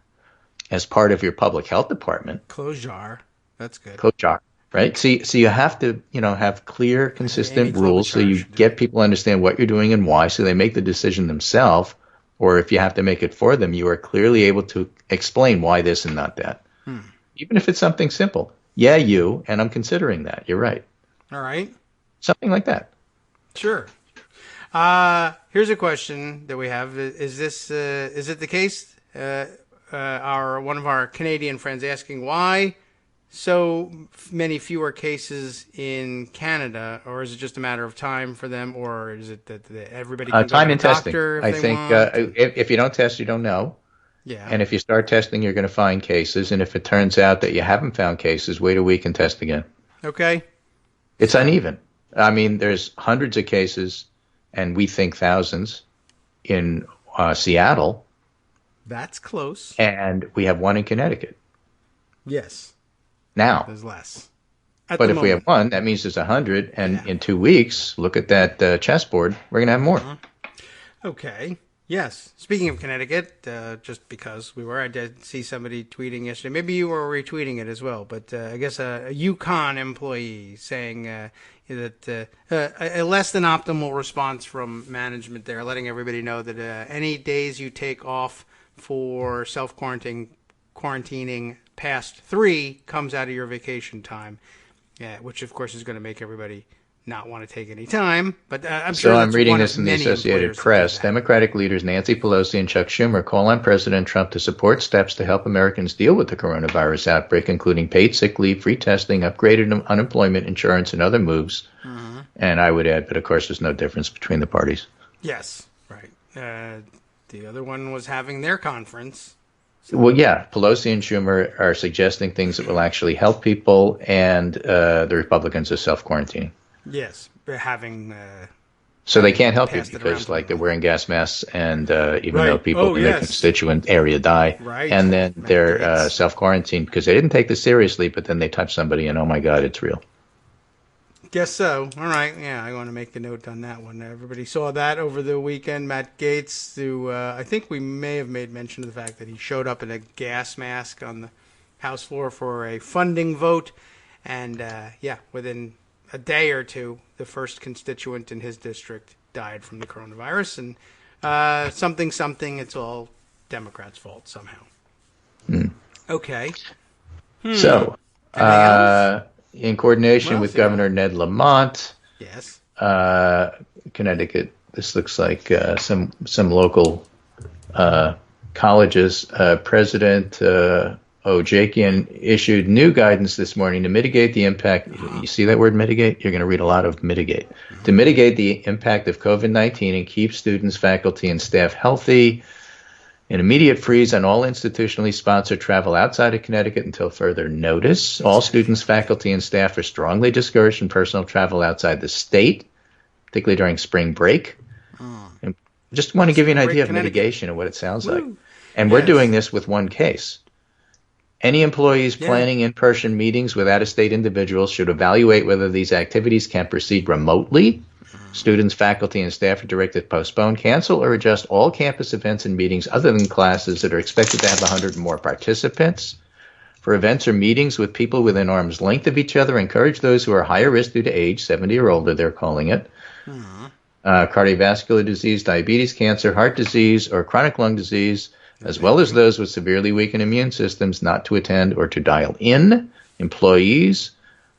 as part of your public health department. Closure. That's good. Closure. Right. So you have to, have clear, consistent rules so you get people to understand what you're doing and why, so they make the decision themselves. Or if you have to make it for them, you are clearly able to explain why this and not that. Even if it's something simple. Yeah, and I'm considering that. You're right. All right. Something like that. Sure. Here's a question that we have. Is it the case? One of our Canadian friends asking why so many fewer cases in Canada, or is it just a matter of time for them, or is it that everybody can time go and to the testing? doctor if I they think want? if you don't test, you don't know. Yeah. And if you start testing, you're going to find cases. And if it turns out that you haven't found cases, wait a week and test again. Okay. It's uneven. I mean, there's hundreds of cases, and we think thousands in Seattle. That's close. And we have one in Connecticut. Yes. Now. There's less. But if we have one, that means there's 100. And in 2 weeks, look at that chessboard, we're going to have more. Okay. Yes. Speaking of Connecticut, just because I did see somebody tweeting yesterday. Maybe you were retweeting it as well. But I guess a Yukon employee saying that a less than optimal response from management there, letting everybody know that any days you take off for self-quarantine quarantining past 3 comes out of your vacation time, which of course is going to make everybody not want to take any time. But I'm sure I'm reading this in the Associated Press. Democratic leaders Nancy Pelosi and Chuck Schumer call on President Trump to support steps to help Americans deal with the coronavirus outbreak, including paid sick leave, free testing, upgraded unemployment insurance, and other moves. Mm-hmm. And I would add, but of course there's no difference between the parties. Yes, right. The other one was having their conference. So. Well, yeah, Pelosi and Schumer are suggesting things that will actually help people, and the Republicans are self-quarantining. Yes, having... so they can't help you because, like, they're wearing gas masks, and even though people in their constituent area die, and then they're self-quarantined because they didn't take this seriously, but then they touch somebody, and oh my God, it's real. Guess so. All right. Yeah, I want to make a note on that one. Everybody saw that over the weekend. Matt Gaetz, who I think we may have made mention of the fact that he showed up in a gas mask on the House floor for a funding vote. And, within a day or two, the first constituent in his district died from the coronavirus. And something, it's all Democrats' fault somehow. Mm. Okay. So, in coordination with Governor Ned Lamont, yes, Connecticut. This looks like some local colleges. President Ojakian issued new guidance this morning to mitigate the impact. You see that word mitigate? You're going to read a lot of mitigate. Mm-hmm. To mitigate the impact of COVID-19 and keep students, faculty, and staff healthy. An immediate freeze on all institutionally sponsored travel outside of Connecticut until further notice. All students, faculty, and staff are strongly discouraged from personal travel outside the state, particularly during spring break. And just want to give you an idea of mitigation and what it sounds like. And we're doing this with one case. Any employees planning in-person meetings with out-of-state individuals should evaluate whether these activities can proceed remotely. Students, faculty, and staff are directed to postpone, cancel, or adjust all campus events and meetings other than classes that are expected to have 100 or more participants. For events or meetings with people within arm's length of each other, encourage those who are higher risk due to age, 70 or older, they're calling it, cardiovascular disease, diabetes, cancer, heart disease, or chronic lung disease, as well as those with severely weakened immune systems, not to attend or to dial in. Employees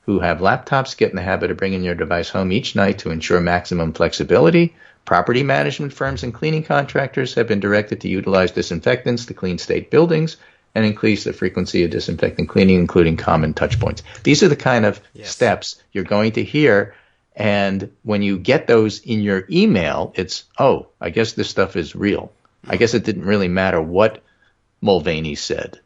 who have laptops, get in the habit of bringing your device home each night to ensure maximum flexibility. Property management firms and cleaning contractors have been directed to utilize disinfectants to clean state buildings and increase the frequency of disinfectant cleaning, including common touch points. These are the kind of steps you're going to hear. And when you get those in your email, it's, oh, I guess this stuff is real. I guess it didn't really matter what Mulvaney said.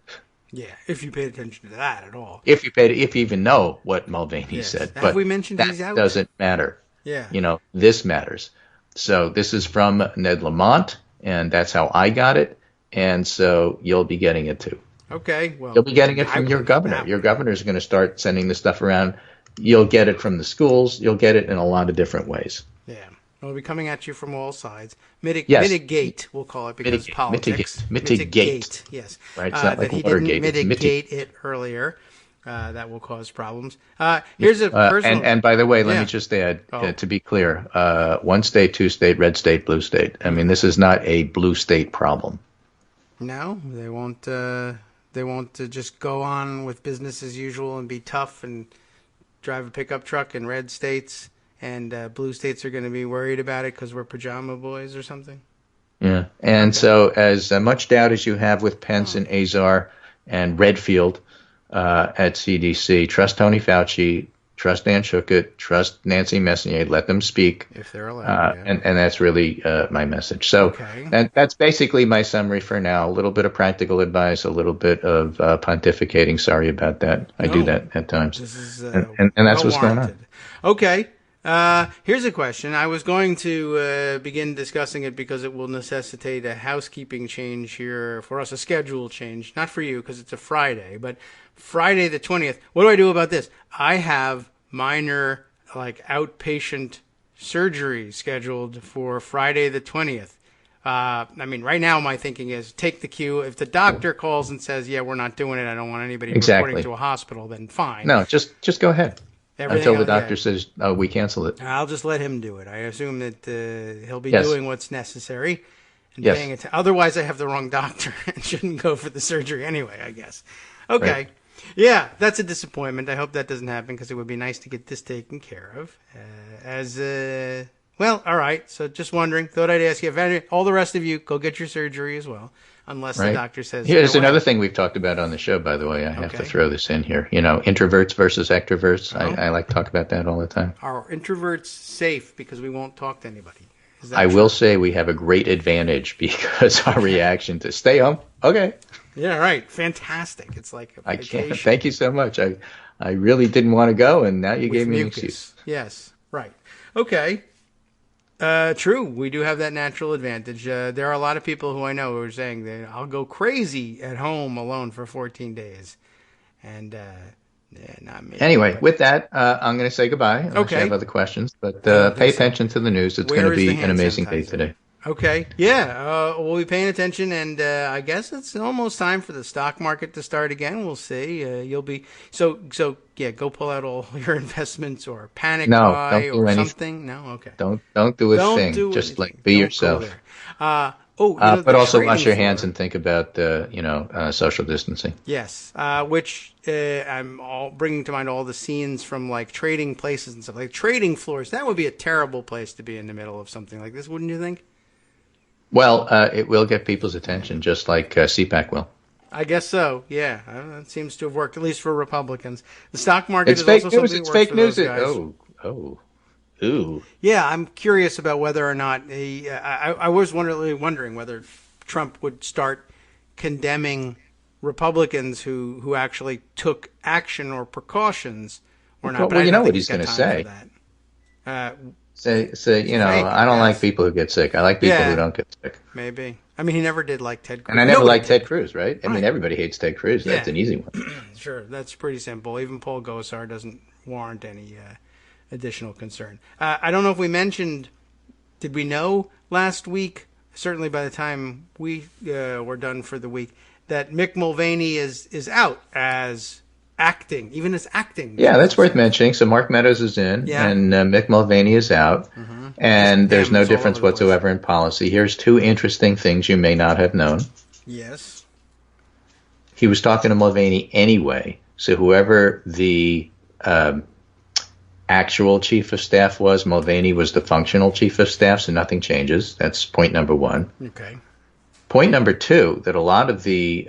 Yeah, if you paid attention to that at all. If you even know what Mulvaney said. Have we mentioned these out? That doesn't matter. Yeah. This matters. So this is from Ned Lamont, and that's how I got it. And so you'll be getting it too. Okay. Well, you'll be getting it from your governor. Your governor is going to start sending this stuff around. You'll get it from the schools. You'll get it in a lot of different ways. Yeah. It'll be coming at you from all sides. Mitigate, we'll call it, because politics. Mitigate. Yes. Right. It's not like he Watergate. Didn't mitigate it earlier. That will cause problems. Here's a personal... And by the way, let me just add, to be clear, one state, two state, red state, blue state. I mean, this is not a blue state problem. No, they won't. They won't just go on with business as usual and be tough and drive a pickup truck in red states. And blue states are going to be worried about it because we're pajama boys or something? Yeah. And so as much doubt as you have with Pence and Azar and Redfield at CDC, trust Tony Fauci, trust Ann Schuchat, trust Nancy Messonnier, let them speak. If they're allowed. And that's really my message. So that's basically my summary for now. A little bit of practical advice, a little bit of pontificating. Sorry about that. I do that at times. This is, and that's what's going on. Okay. Here's a question. I was going to begin discussing it because it will necessitate a housekeeping change here for us, a schedule change. Not for you because it's a Friday, but Friday the 20th. What do I do about this? I have minor, outpatient surgery scheduled for Friday the 20th. Right now my thinking is take the cue. If the doctor calls and says, yeah, we're not doing it, I don't want anybody reporting to a hospital, then fine. No, just go ahead. Until the doctor says, oh, we cancel it. I'll just let him do it. I assume that he'll be doing what's necessary. and Yes. paying attention. Otherwise, I have the wrong doctor and shouldn't go for the surgery anyway, I guess. Okay. Right. Yeah, that's a disappointment. I hope that doesn't happen because it would be nice to get this taken care of. Well, all right. So just wondering. Thought I'd ask you. All the rest of you, go get your surgery as well, unless the Right. doctor says. Here's "No way." another thing we've talked about on the show, by the way. I have to Okay. throw this in here. Introverts versus extroverts. Oh. I like to talk about that all the time. Are introverts safe because we won't talk to anybody? Is that I true? will say we have a great advantage because our reaction to stay home. Okay. Yeah, right. Fantastic. It's like a I vacation. can't. Thank you so much. I really didn't want to go, and now you with gave me an mucus. excuse. Yes, right. Okay. True. We do have that natural advantage. There are a lot of people who I know who are saying that I'll go crazy at home alone for 14 days. And, not me. Anyway, But with that, I'm going to say goodbye. Unless Okay. you have other questions, but I don't pay think so. attention to the news. It's Where going to is the be an hand amazing day sanitizer? today. Okay. Yeah. We'll be paying attention, and I guess it's almost time for the stock market to start again. We'll see. You'll be so. Yeah. Go pull out all your investments or panic No, buy don't do or anything. something. No. Okay. Don't do a Don't thing. do Just anything. like be Don't go yourself. there. But the also trading wash your hands floor. and think about social distancing. Yes, which I'm all bringing to mind all the scenes from like trading places and stuff like trading floors. That would be a terrible place to be in the middle of something like this, wouldn't you think? Well, it will get people's attention, just like CPAC will. I guess so. Yeah, that seems to have worked at least for Republicans. The stock market It's is fake also news. something It's that works fake for news. those guys. Ooh. Yeah, I'm curious about whether or not I was wondering whether Trump would start condemning Republicans who actually took action or precautions or not. Well, But I you don't know think what he's got going to time say. for that. Say, Fake, I don't like yes. people who get sick. I like people Yeah. who don't get sick. Maybe. I mean, he never did like Ted Cruz. And I never Nobody liked did. Ted Cruz, right? I Right. mean, everybody hates Ted Cruz. That's Yeah. an easy one. Sure, that's pretty simple. Even Paul Gosar doesn't warrant any additional concern. I don't know if we mentioned. Did we know last week? Certainly, by the time we were done for the week, that Mick Mulvaney is out as acting, even as acting. Yeah, that's worth mentioning. So Mark Meadows is in, Yeah. and Mick Mulvaney is out, and there's no It's all difference over the place. whatsoever in policy. Here's two interesting things you may not have known. Yes. He was talking to Mulvaney anyway, so whoever the actual chief of staff was, Mulvaney was the functional chief of staff, so nothing changes. That's point number one. Okay. Point number two, that a lot of the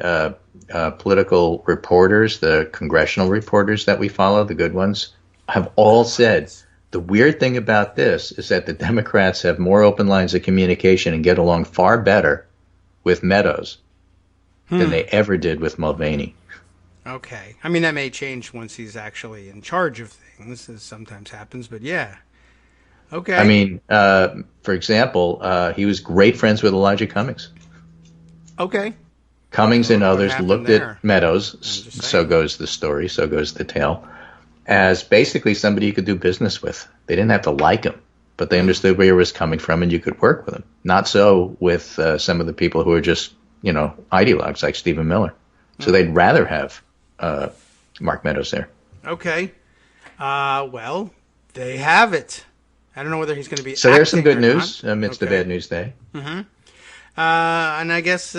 political reporters, the congressional reporters that we follow, the good ones, have all said the weird thing about this is that the Democrats have more open lines of communication and get along far better with Meadows than they ever did with Mulvaney. Okay. I mean, that may change once he's actually in charge of things, as sometimes happens. But yeah. Okay. I mean, for example, he was great friends with Elijah Cummings. Okay. Cummings and What others happened looked there? at Meadows, just so saying. goes the story, so goes the tale, as basically somebody you could do business with. They didn't have to like him, but they understood where he was coming from and you could work with him. Not so with some of the people who are just, ideologues like Stephen Miller. So they'd rather have Mark Meadows there. Okay. Well, they have it. I don't know whether he's going to be. So there's some acting good or news not. amidst Okay. the bad news day. And I guess,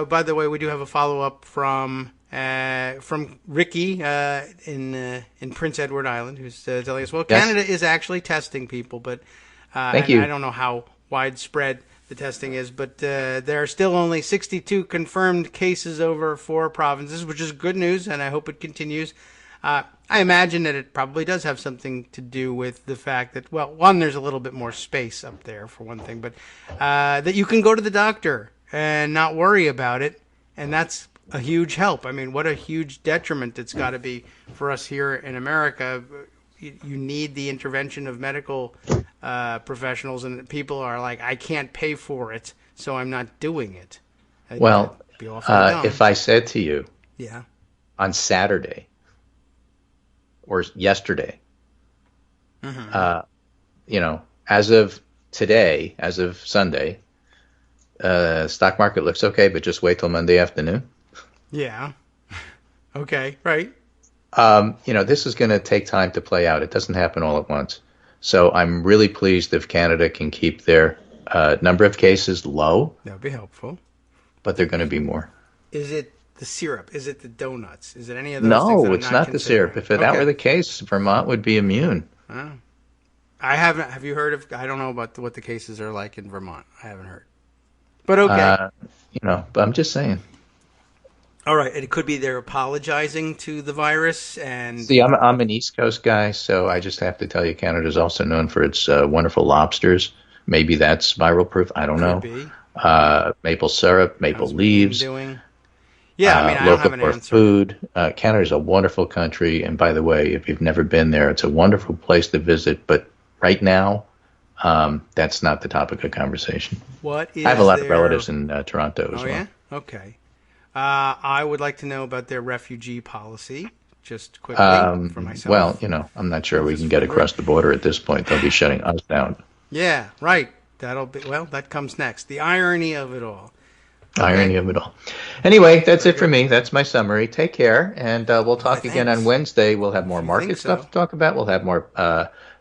by the way, we do have a follow up from Ricky in Prince Edward Island, who's telling us, well, Yes. Canada is actually testing people, but Thank and you. I don't know how widespread the testing is, but there are still only 62 confirmed cases over 4 provinces, which is good news, and I hope it continues. I imagine that it probably does have something to do with the fact that, well, one, there's a little bit more space up there, for one thing, but that you can go to the doctor and not worry about it, and that's a huge help. I mean, what a huge detriment it's got to be for us here in America. You need the intervention of medical professionals, and people are like, I can't pay for it, so I'm not doing it. Well, That'd be awfully dumb. if I said to you Yeah. on Saturday or yesterday, as of today, as of Sunday, stock market looks okay, but just wait till Monday afternoon. Yeah. Okay, right. This is going to take time to play out. It doesn't happen all at once. So I'm really pleased if Canada can keep their Number of cases low, That would be helpful. but they're going to be more. Is it the syrup? Is it the donuts? Is it any of those things that No, I'm it's not the syrup. considering? If that were the case, Vermont would be immune. Oh. I haven't. Have you heard of? I don't know about what the cases are like in Vermont. I haven't heard. But okay. But I'm just saying. All right. It could be they're apologizing to the virus and. See, I'm an East Coast guy, so I just have to tell you, Canada's also known for its wonderful lobsters. Maybe that's viral proof. I don't know. Be. Maple syrup, maple How's leaves. Doing? Yeah, I mean, I don't local have an for answer. food. Canada's a wonderful country, and by the way, if you've never been there, it's a wonderful place to visit. But right now, that's not the topic of conversation. What is I have a lot their... of relatives in Toronto as Oh, well. yeah? Okay. I would like to know about their refugee policy, just quickly, for myself. Well, I'm not sure we can get across the border at this point. They'll be shutting us down. Yeah, right. That comes next. The irony of it all. Okay. Irony of it all. Anyway, that's it for me. That's my summary. Take care, and we'll talk again on Wednesday. We'll have more market stuff to talk about. We'll have more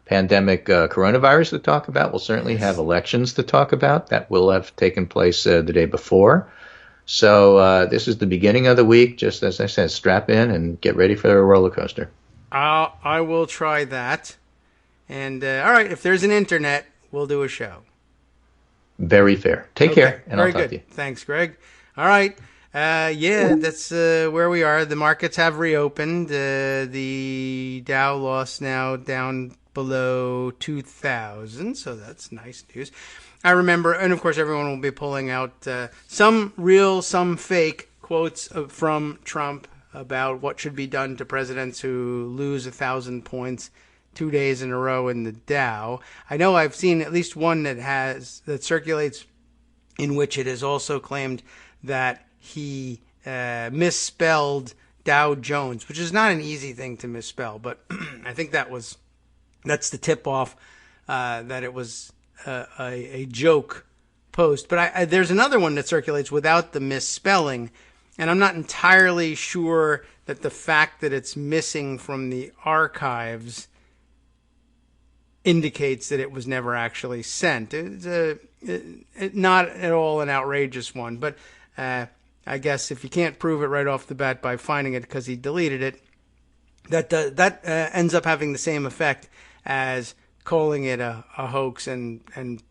pandemic coronavirus to talk about. We'll certainly have elections to talk about. That will have taken place the day before. So this is the beginning of the week. Just as I said, strap in and get ready for a roller coaster. I will try that. And all right, if there's an internet, we'll do a show. Very fair. Take care, and I'll talk to you. Thanks, Greg. All right. That's where we are. The markets have reopened. The Dow lost now down below 2,000, so that's nice news. I remember, and of course everyone will be pulling out some real, some fake quotes from Trump about what should be done to presidents who lose 1,000 points 2 days in a row in the Dow. I know I've seen at least one that circulates in which it is also claimed that he misspelled Dow Jones, which is not an easy thing to misspell, but I think that's the tip off that it was a joke post. But there's another one that circulates without the misspelling, and I'm not entirely sure that the fact that it's missing from the archives indicates that it was never actually sent. It's not at all an outrageous one, but I guess if you can't prove it right off the bat by finding it because he deleted it, that ends up having the same effect as calling it a hoax and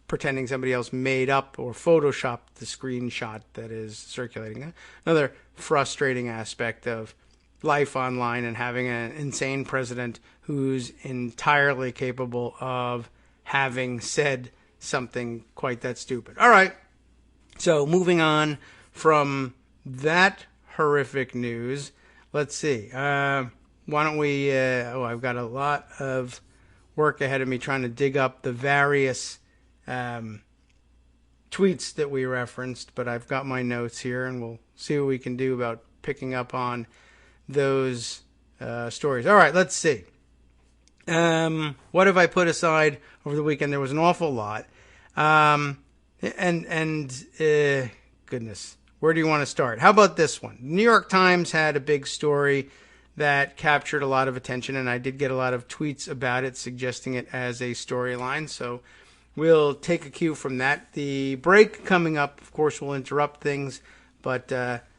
pretending somebody else made up or photoshopped the screenshot that is circulating. Another frustrating aspect of life online and having an insane president who's entirely capable of having said something quite that stupid. All right. So moving on from that horrific news, let's see. Why don't we... I've got a lot of work ahead of me trying to dig up the various tweets that we referenced, but I've got my notes here, and we'll see what we can do about picking up on those stories. All right, let's see. What have I put aside over the weekend? There was an awful lot. Goodness, where do you want to start? How about this one? New York Times had a big story that captured a lot of attention, and I did get a lot of tweets about it, suggesting it as a storyline. So we'll take a cue from that. The break coming up, of course, will interrupt things, but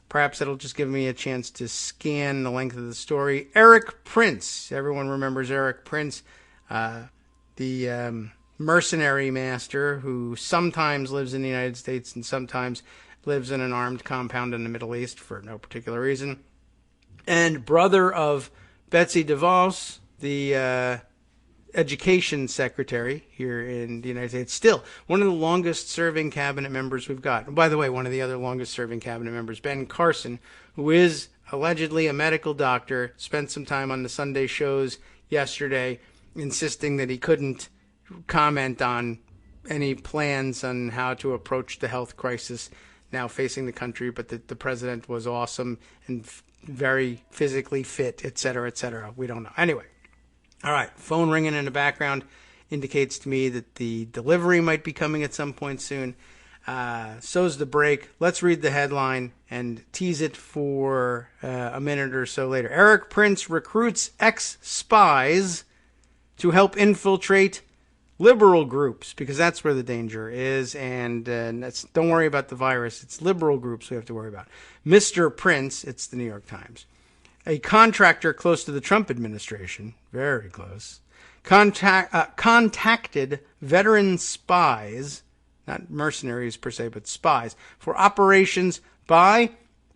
perhaps it'll just give me a chance to scan the length of the story. Eric Prince. Everyone remembers Eric Prince, the mercenary master who sometimes lives in the United States and sometimes lives in an armed compound in the Middle East for no particular reason. And brother of Betsy DeVos, the education secretary here in the United States. Still, one of the longest-serving cabinet members we've got. And by the way, one of the other longest-serving cabinet members, Ben Carson, who is allegedly a medical doctor, spent some time on the Sunday shows yesterday insisting that he couldn't comment on any plans on how to approach the health crisis now facing the country, but that the president was awesome and very physically fit, et cetera, et cetera. We don't know. Anyway. All right, phone ringing in the background indicates to me that the delivery might be coming at some point soon. So's the break. Let's read the headline and tease it for a minute or so later. Eric Prince recruits ex-spies to help infiltrate liberal groups, because that's where the danger is, and don't worry about the virus. It's liberal groups we have to worry about. Mr. Prince, it's the New York Times, a contractor close to the Trump administration, very close, contacted veteran spies, not mercenaries per se, but spies, for operations by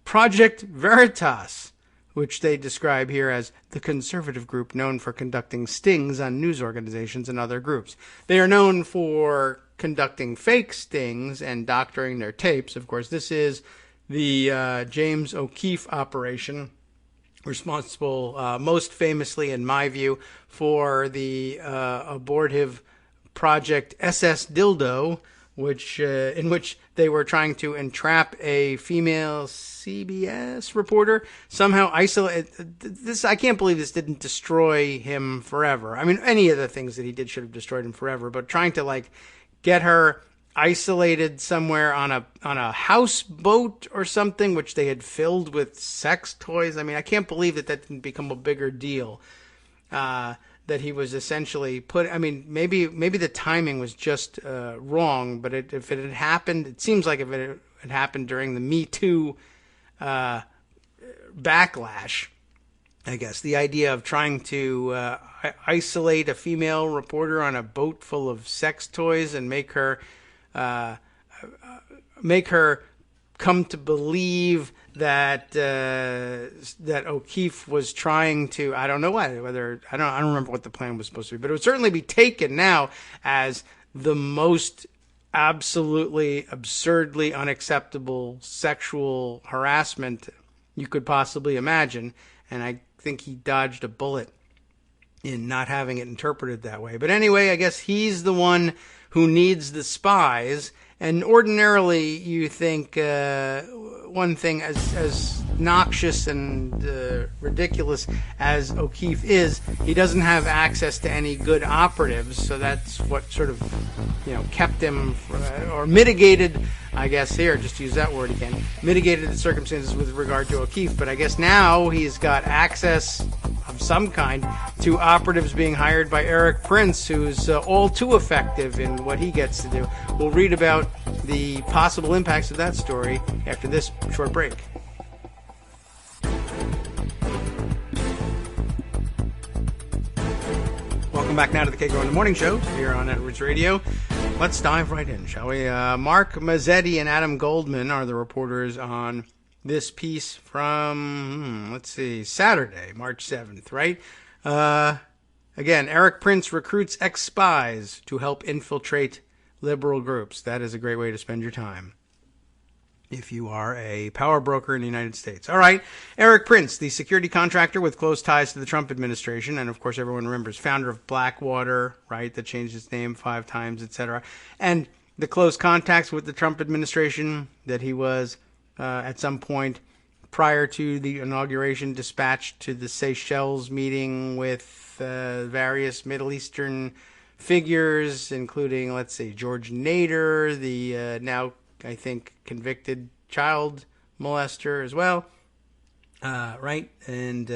Project Veritas, which they describe here as the conservative group known for conducting stings on news organizations and other groups. They are known for conducting fake stings and doctoring their tapes. Of course, this is the James O'Keefe operation, responsible most famously, in my view, for the abortive Project SS Dildo, in which they were trying to entrap a female CBS reporter, somehow isolate this. I can't believe this didn't destroy him forever. I mean, any of the things that he did should have destroyed him forever, but trying to get her isolated somewhere on a houseboat or something, which they had filled with sex toys. I mean, I can't believe that didn't become a bigger deal. That he was essentially maybe the timing was just wrong, but if it had happened, it seems like if it had happened during the Me Too backlash, I guess, the idea of trying to isolate a female reporter on a boat full of sex toys and make her come to believe that O'Keefe was trying to, I don't know I don't remember what the plan was supposed to be, but it would certainly be taken now as the most absolutely absurdly unacceptable sexual harassment you could possibly imagine, and I think he dodged a bullet in not having it interpreted that way. But anyway, I guess he's the one who needs the spies. And ordinarily, you think one thing as noxious and ridiculous as O'Keefe is, he doesn't have access to any good operatives, so that's what sort of kept him or mitigated, I guess here, just to use that word again, mitigated the circumstances with regard to O'Keefe. But I guess now he's got access of some kind to operatives being hired by Eric Prince, who's all too effective in what he gets to do. We'll read about the possible impacts of that story after this short break. Welcome back now to the Kagro in the Morning Show here on Edwards Radio. Let's dive right in, shall we? Mark Mazzetti and Adam Goldman are the reporters on this piece from, Saturday, March 7th, right? Again, Eric Prince recruits ex-spies to help infiltrate liberal groups. That is a great way to spend your time if you are a power broker in the United States. All right, Eric Prince, the security contractor with close ties to the Trump administration, and of course everyone remembers, founder of Blackwater, right, that changed its name 5 times, etc., and the close contacts with the Trump administration that he was at some point prior to the inauguration dispatched to the Seychelles meeting with various Middle Eastern figures, including, George Nader, the now, I think, convicted child molester as well, right? And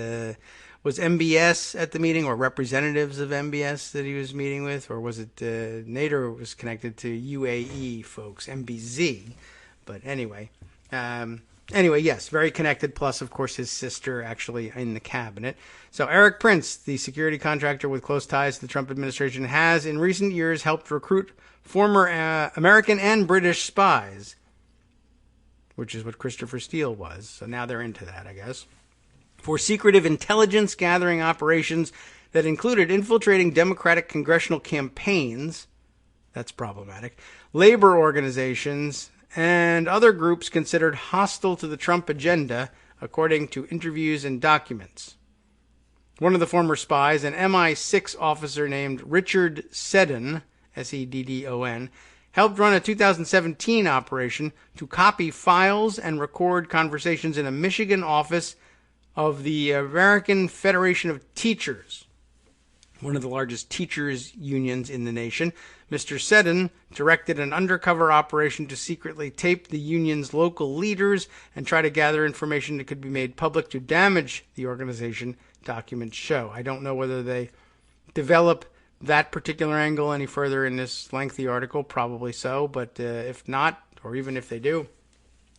was MBS at the meeting, or representatives of MBS that he was meeting with, or was it Nader was connected to UAE folks, MBZ? But anyway, yes, very connected, plus, of course, his sister actually in the cabinet. So Eric Prince, the security contractor with close ties to the Trump administration, has in recent years helped recruit former American and British spies, which is what Christopher Steele was. So now they're into that, I guess, for secretive intelligence gathering operations that included infiltrating Democratic congressional campaigns. That's problematic. Labor organizations and other groups considered hostile to the Trump agenda, according to interviews and documents. One of the former spies, an MI6 officer named Richard Seddon, Seddon, helped run a 2017 operation to copy files and record conversations in a Michigan office of the American Federation of Teachers, one of the largest teachers unions in the nation. Mr. Seddon directed an undercover operation to secretly tape the union's local leaders and try to gather information that could be made public to damage the organization, documents show. I don't know whether they develop that particular angle any further in this lengthy article? Probably so, but if not, or even if they do,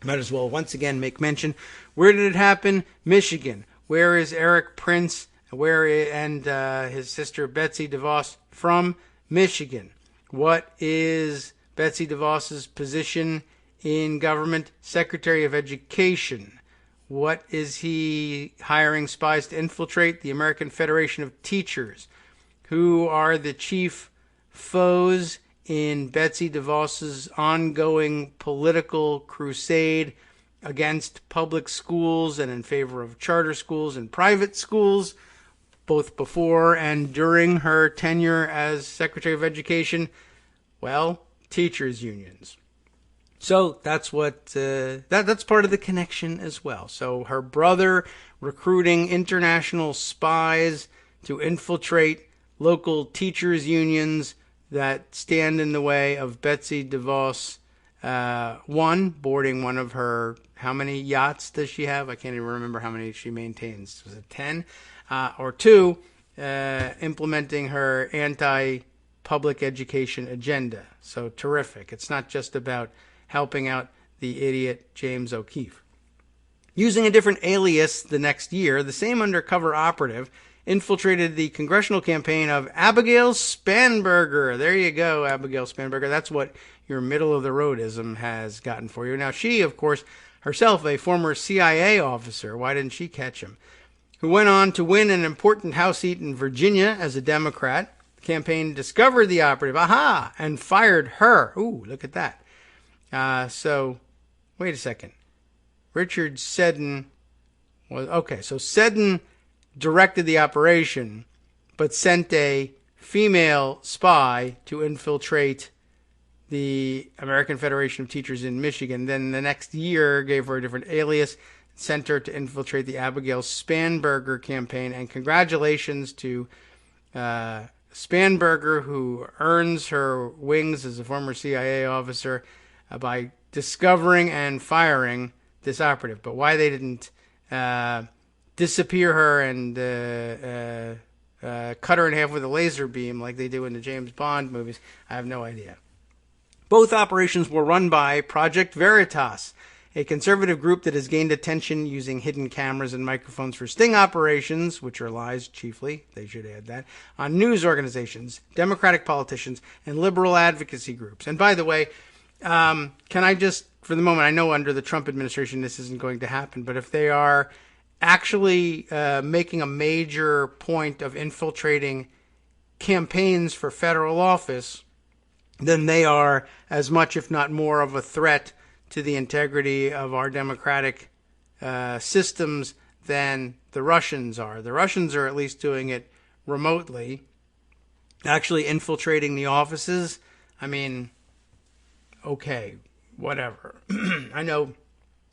might as well once again make mention. Where did it happen? Michigan. Where is Eric Prince and his sister Betsy DeVos from? Michigan. What is Betsy DeVos's position in government? Secretary of Education. What is he hiring spies to infiltrate? The American Federation of Teachers. Who are the chief foes in Betsy DeVos's ongoing political crusade against public schools and in favor of charter schools and private schools, both before and during her tenure as Secretary of Education? Well, teachers' unions. So that's what that's part of the connection as well. So her brother recruiting international spies to infiltrate local teachers' unions that stand in the way of Betsy DeVos, boarding one of her, how many yachts does she have? I can't even remember how many she maintains. Was it 10? Or 2, implementing her anti-public education agenda. So terrific. It's not just about helping out the idiot James O'Keefe. Using a different alias the next year, the same undercover operative infiltrated the congressional campaign of Abigail Spanberger. There you go, Abigail Spanberger. That's what your middle-of-the-roadism has gotten for you. Now, she, of course, herself a former CIA officer. Why didn't she catch him? Who went on to win an important House seat in Virginia as a Democrat. The campaign discovered the operative, and fired her. Ooh, look at that. So, wait a second. Richard Seddon was, okay, so Seddon directed the operation, but sent a female spy to infiltrate the American Federation of Teachers in Michigan. Then the next year gave her a different alias, sent her to infiltrate the Abigail Spanberger campaign. And congratulations to Spanberger, who earns her wings as a former CIA officer by discovering and firing this operative. But why they didn't disappear her and cut her in half with a laser beam like they do in the James Bond movies, I have no idea. Both operations were run by Project Veritas, a conservative group that has gained attention using hidden cameras and microphones for sting operations, which are lies chiefly, they should add that, on news organizations, Democratic politicians, and liberal advocacy groups. And by the way, can I just, for the moment, I know under the Trump administration this isn't going to happen, but if they are actually making a major point of infiltrating campaigns for federal office, then they are as much, if not more, of a threat to the integrity of our democratic systems than the Russians are. The Russians are at least doing it remotely, actually infiltrating the offices. I mean, okay, whatever. I know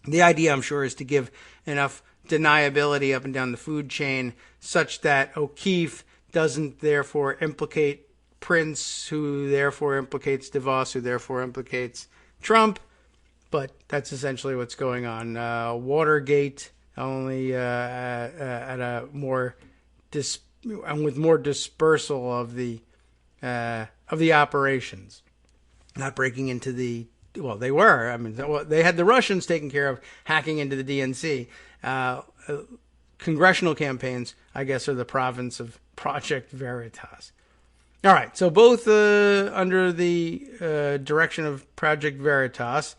the idea, I'm sure, is to give enough deniability up and down the food chain such that O'Keefe doesn't therefore implicate Prince, who therefore implicates DeVos, who therefore implicates Trump. But that's essentially what's going on. Watergate, only at a more with more dispersal of the operations, not breaking into the. Well, they were. I mean, they had the Russians taking care of hacking into the DNC. Congressional campaigns, I guess, are the province of Project Veritas. All right, so both under the direction of Project Veritas,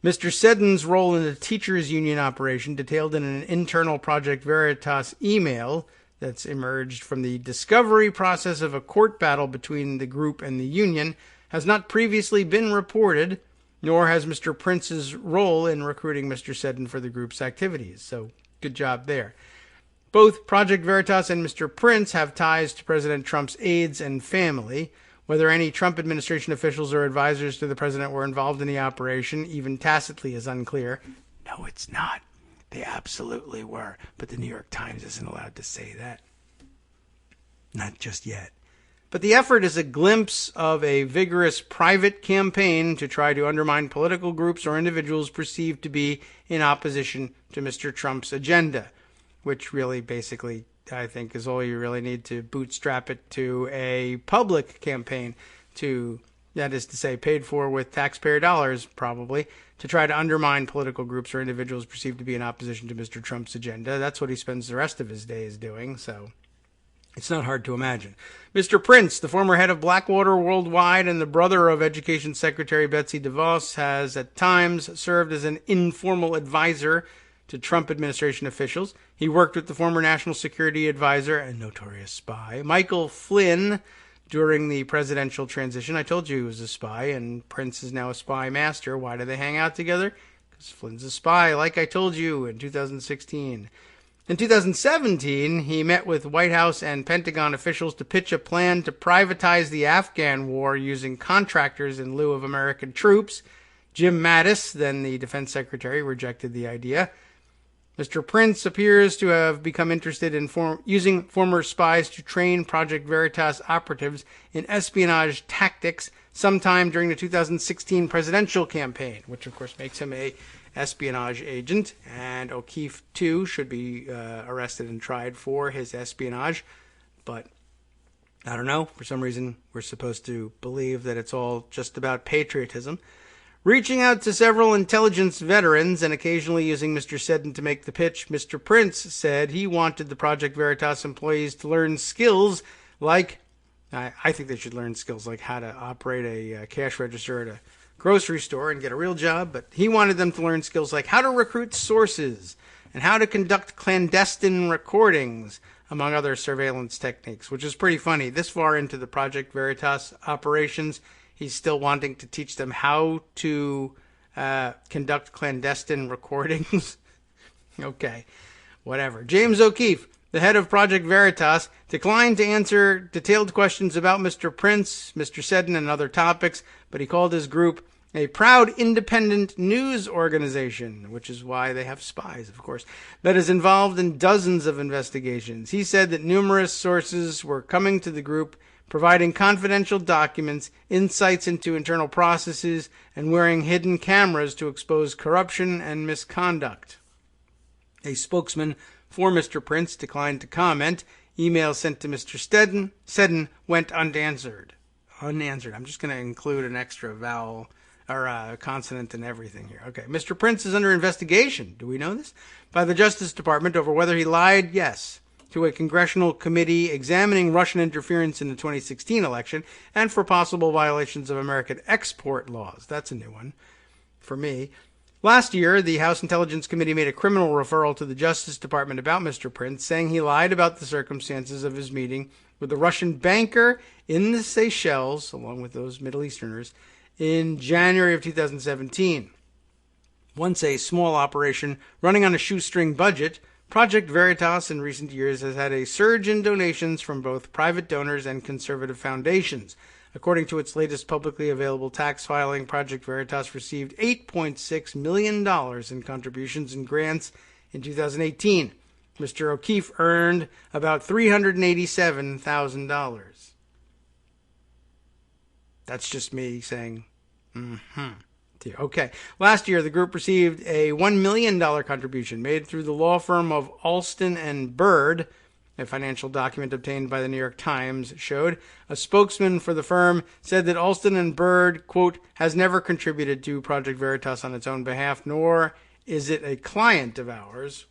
Mr. Seddon's role in the teachers' union operation, detailed in an internal Project Veritas email that's emerged from the discovery process of a court battle between the group and the union, has not previously been reported, nor has Mr. Prince's role in recruiting Mr. Seddon for the group's activities. So, good job there. Both Project Veritas and Mr. Prince have ties to President Trump's aides and family. Whether any Trump administration officials or advisors to the president were involved in the operation, even tacitly, is unclear. No, it's not. They absolutely were. But the New York Times isn't allowed to say that. Not just yet. But the effort is a glimpse of a vigorous private campaign to try to undermine political groups or individuals perceived to be in opposition to Mr. Trump's agenda, which really basically I think, is all you really need to bootstrap it to a public campaign that is to say, paid for with taxpayer dollars, probably, to try to undermine political groups or individuals perceived to be in opposition to Mr. Trump's agenda. That's what he spends the rest of his days doing, so it's not hard to imagine. Mr. Prince, the former head of Blackwater Worldwide and the brother of Education Secretary Betsy DeVos, has at times served as an informal advisor to Trump administration officials. He worked with the former National Security Advisor and notorious spy, Michael Flynn, during the presidential transition. I told you he was a spy, and Prince is now a spy master. Why do they hang out together? Because Flynn's a spy, like I told you in 2016. In 2017, he met with White House and Pentagon officials to pitch a plan to privatize the Afghan war using contractors in lieu of American troops. Jim Mattis, then the defense secretary, rejected the idea. Mr. Prince appears to have become interested in using former spies to train Project Veritas operatives in espionage tactics sometime during the 2016 presidential campaign, which of course makes him a espionage agent, and O'Keefe too should be arrested and tried for his espionage. But I don't know, for some reason we're supposed to believe that it's all just about patriotism. Reaching out to several intelligence veterans and occasionally using Mr. Seddon to make the pitch, Mr. Prince said he wanted the Project Veritas employees to learn skills like, I think they should learn skills like how to operate a cash register at a grocery store and get a real job, but he wanted them to learn skills like how to recruit sources and how to conduct clandestine recordings, among other surveillance techniques, which is pretty funny. This far into the Project Veritas operations, he's still wanting to teach them how to conduct clandestine recordings. Okay, whatever. James O'Keefe, the head of Project Veritas, declined to answer detailed questions about Mr. Prince, Mr. Seddon, and other topics, but he called his group a proud independent news organization, which is why they have spies, of course, that is involved in dozens of investigations. He said that numerous sources were coming to the group, providing confidential documents, insights into internal processes, and wearing hidden cameras to expose corruption and misconduct. A spokesman for Mr. Prince declined to comment. Emails sent to Mr. Seddon went unanswered. I'm just going to include an extra vowel or consonant in everything here. Okay. Mr. Prince is under investigation. Do we know this? By the Justice Department over whether he lied, yes, to a congressional committee examining Russian interference in the 2016 election and for possible violations of American export laws. That's a new one for me. Last year, the House Intelligence Committee made a criminal referral to the Justice Department about Mr. Prince, saying he lied about the circumstances of his meeting with a Russian banker in the Seychelles, along with those Middle Easterners, in January of 2017. Once a small operation running on a shoestring budget, Project Veritas in recent years has had a surge in donations from both private donors and conservative foundations. According to its latest publicly available tax filing, Project Veritas received $8.6 million in contributions and grants in 2018. Mr. O'Keefe earned about $387,000. That's just me saying, Okay. Last year, the group received a $1 million contribution made through the law firm of Alston and Bird. A financial document obtained by the New York Times showed. A spokesman for the firm said that Alston and Bird, quote, has never contributed to Project Veritas on its own behalf, nor is it a client of ours.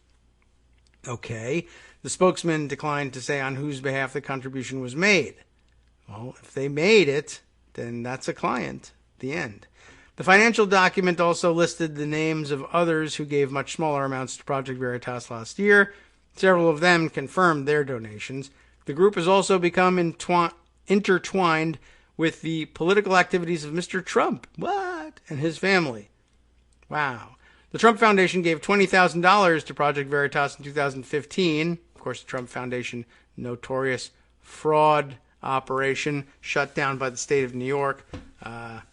Okay. The spokesman declined to say on whose behalf the contribution was made. Well, if they made it, then that's a client. The end. The financial document also listed the names of others who gave much smaller amounts to Project Veritas last year. Several of them confirmed their donations. The group has also become intertwined with the political activities of Mr. Trump. What? And his family. Wow. The Trump Foundation gave $20,000 to Project Veritas in 2015. Of course, the Trump Foundation, notorious fraud operation, shut down by the state of New York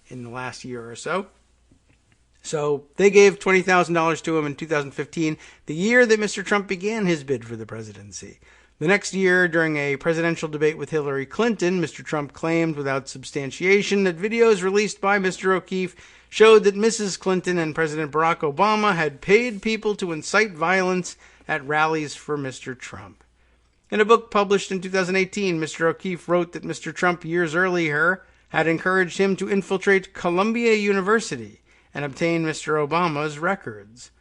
in the last year or so. So they gave $20,000 to him in 2015, the year that Mr. Trump began his bid for the presidency. The next year, during a presidential debate with Hillary Clinton, Mr. Trump claimed without substantiation that videos released by Mr. O'Keefe showed that Mrs. Clinton and President Barack Obama had paid people to incite violence at rallies for Mr. Trump. In a book published in 2018, Mr. O'Keefe wrote that Mr. Trump years earlier had encouraged him to infiltrate Columbia University and obtain Mr. Obama's records.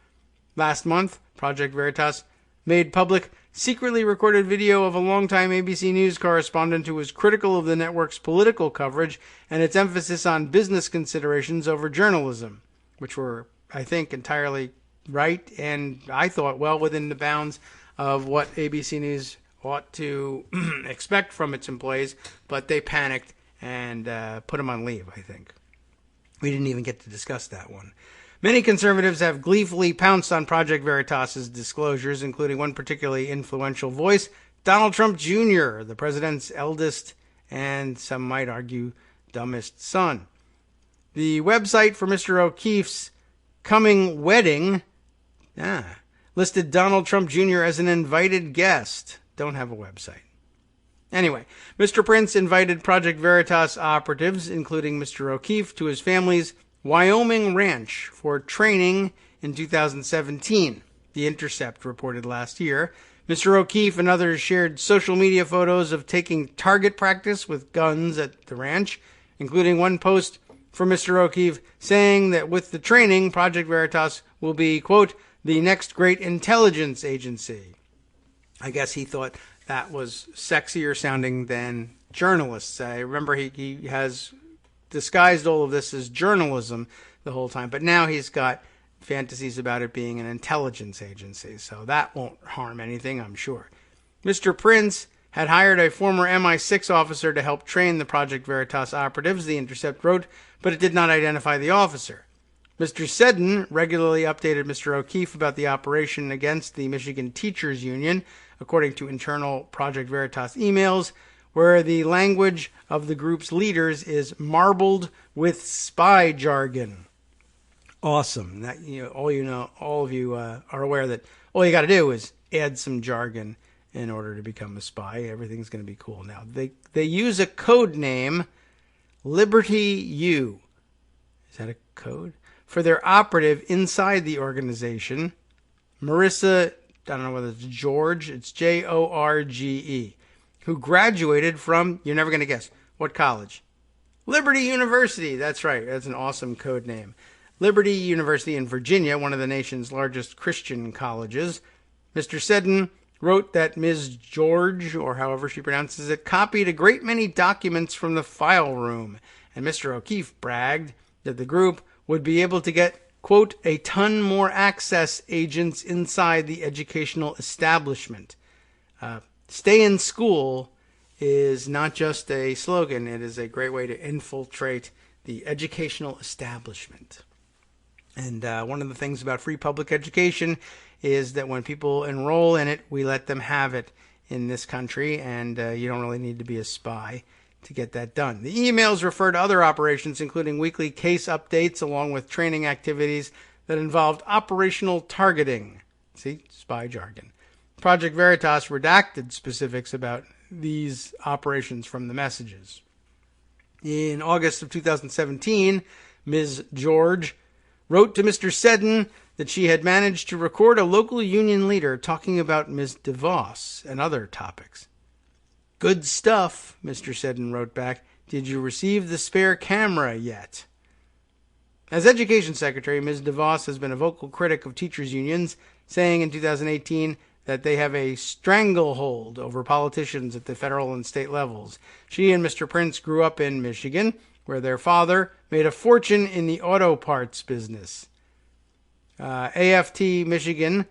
Last month, Project Veritas made public secretly recorded video of a longtime ABC News correspondent who was critical of the network's political coverage and its emphasis on business considerations over journalism, which were, I think, entirely right and I thought well within the bounds of what ABC News ought to expect from its employees, but they panicked and put them on leave, I think. We didn't even get to discuss that one. Many conservatives have gleefully pounced on Project Veritas's disclosures, including one particularly influential voice, Donald Trump Jr., the president's eldest and, some might argue, dumbest son. The website for Mr. O'Keefe's coming wedding listed Donald Trump Jr. as an invited guest. Don't have a website. Anyway, Mr. Prince invited Project Veritas operatives, including Mr. O'Keefe, to his family's Wyoming ranch for training in 2017. The Intercept reported last year. Mr. O'Keefe and others shared social media photos of taking target practice with guns at the ranch, including one post from Mr. O'Keefe saying that with the training, Project Veritas will be, quote, the next great intelligence agency. I guess he thought that was sexier sounding than journalists. I remember he has disguised all of this as journalism the whole time, but now he's got fantasies about it being an intelligence agency, so that won't harm anything, I'm sure. Mr. Prince had hired a former MI6 officer to help train the Project Veritas operatives, The Intercept wrote, but it did not identify the officer. Mr. Seddon regularly updated Mr. O'Keefe about the operation against the Michigan Teachers Union, according to internal Project Veritas emails, where the language of the group's leaders is marbled with spy jargon. Awesome. That, all of you are aware that all you got to do is add some jargon in order to become a spy. Everything's going to be cool. Now, they use a code name, Liberty U. Is that a code? For their operative inside the organization, Marissa, I don't know whether it's George, it's Jorge, who graduated from, you're never going to guess, what college? Liberty University. That's right. That's an awesome code name. Liberty University in Virginia, one of the nation's largest Christian colleges. Mr. Seddon wrote that Ms. George, or however she pronounces it, copied a great many documents from the file room. And Mr. O'Keefe bragged that the group would be able to get, quote, a ton more access agents inside the educational establishment. Stay in school is not just a slogan. It is a great way to infiltrate the educational establishment. And one of the things about free public education is that when people enroll in it, we let them have it in this country, and you don't really need to be a spy to get that done. The emails refer to other operations, including weekly case updates, along with training activities that involved operational targeting. See, spy jargon. Project Veritas redacted specifics about these operations from the messages. In August of 2017, Ms. George wrote to Mr. Seddon that she had managed to record a local union leader talking about Ms. DeVos and other topics. Good stuff, Mr. Seddon wrote back. Did you receive the spare camera yet? As Education Secretary, Ms. DeVos has been a vocal critic of teachers' unions, saying in 2018 that they have a stranglehold over politicians at the federal and state levels. She and Mr. Prince grew up in Michigan, where their father made a fortune in the auto parts business. AFT Michigan,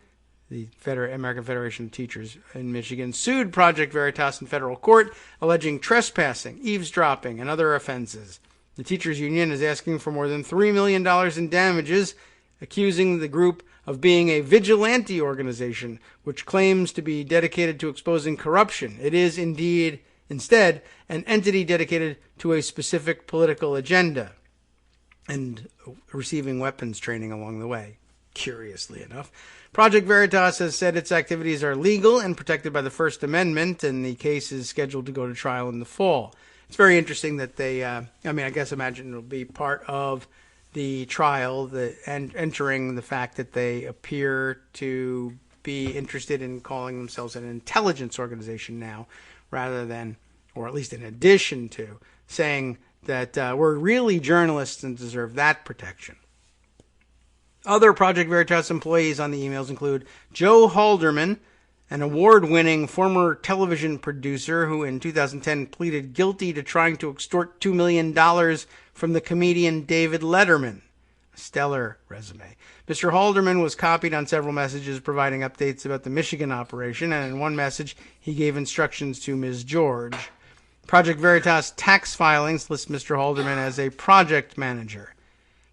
the American Federation of Teachers in Michigan, sued Project Veritas in federal court, alleging trespassing, eavesdropping, and other offenses. The teachers union is asking for more than $3 million in damages, accusing the group of being a vigilante organization, which claims to be dedicated to exposing corruption. It is instead an entity dedicated to a specific political agenda and receiving weapons training along the way, curiously enough. Project Veritas has said its activities are legal and protected by the First Amendment, and the case is scheduled to go to trial in the fall. It's very interesting that they, imagine it'll be part of the trial, and entering the fact that they appear to be interested in calling themselves an intelligence organization now, rather than, or at least in addition to, saying that we're really journalists and deserve that protection. Other Project Veritas employees on the emails include Joe Halderman, an award-winning former television producer who in 2010 pleaded guilty to trying to extort $2 million from the comedian David Letterman. A stellar resume. Mr. Halderman was copied on several messages providing updates about the Michigan operation, and in one message he gave instructions to Ms. George. Project Veritas tax filings list Mr. Halderman as a project manager.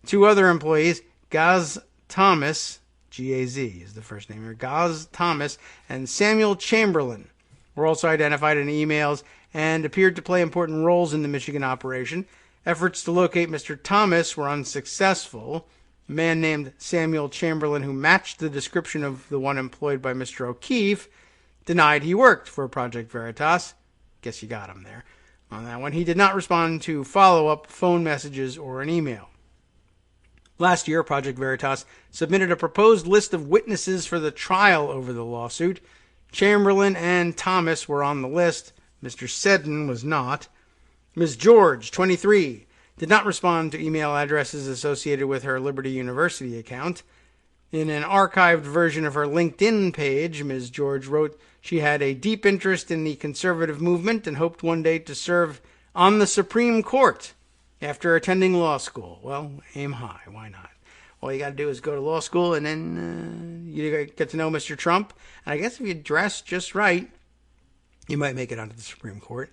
Two other employees, Gaz Thomas, G-A-Z is the first name here, Gaz Thomas, and Samuel Chamberlain, were also identified in emails and appeared to play important roles in the Michigan operation. Efforts to locate Mr. Thomas were unsuccessful. A man named Samuel Chamberlain, who matched the description of the one employed by Mr. O'Keefe, denied he worked for Project Veritas. Guess you got him there on that one. He did not respond to follow-up phone messages or an email. Last year, Project Veritas submitted a proposed list of witnesses for the trial over the lawsuit. Chamberlain and Thomas were on the list. Mr. Seddon was not. Ms. George, 23, did not respond to email addresses associated with her Liberty University account. In an archived version of her LinkedIn page, Ms. George wrote she had a deep interest in the conservative movement and hoped one day to serve on the Supreme Court after attending law school. Well, aim high. Why not? All you got to do is go to law school, and then you get to know Mr. Trump. And I guess if you dress just right, you might make it onto the Supreme Court.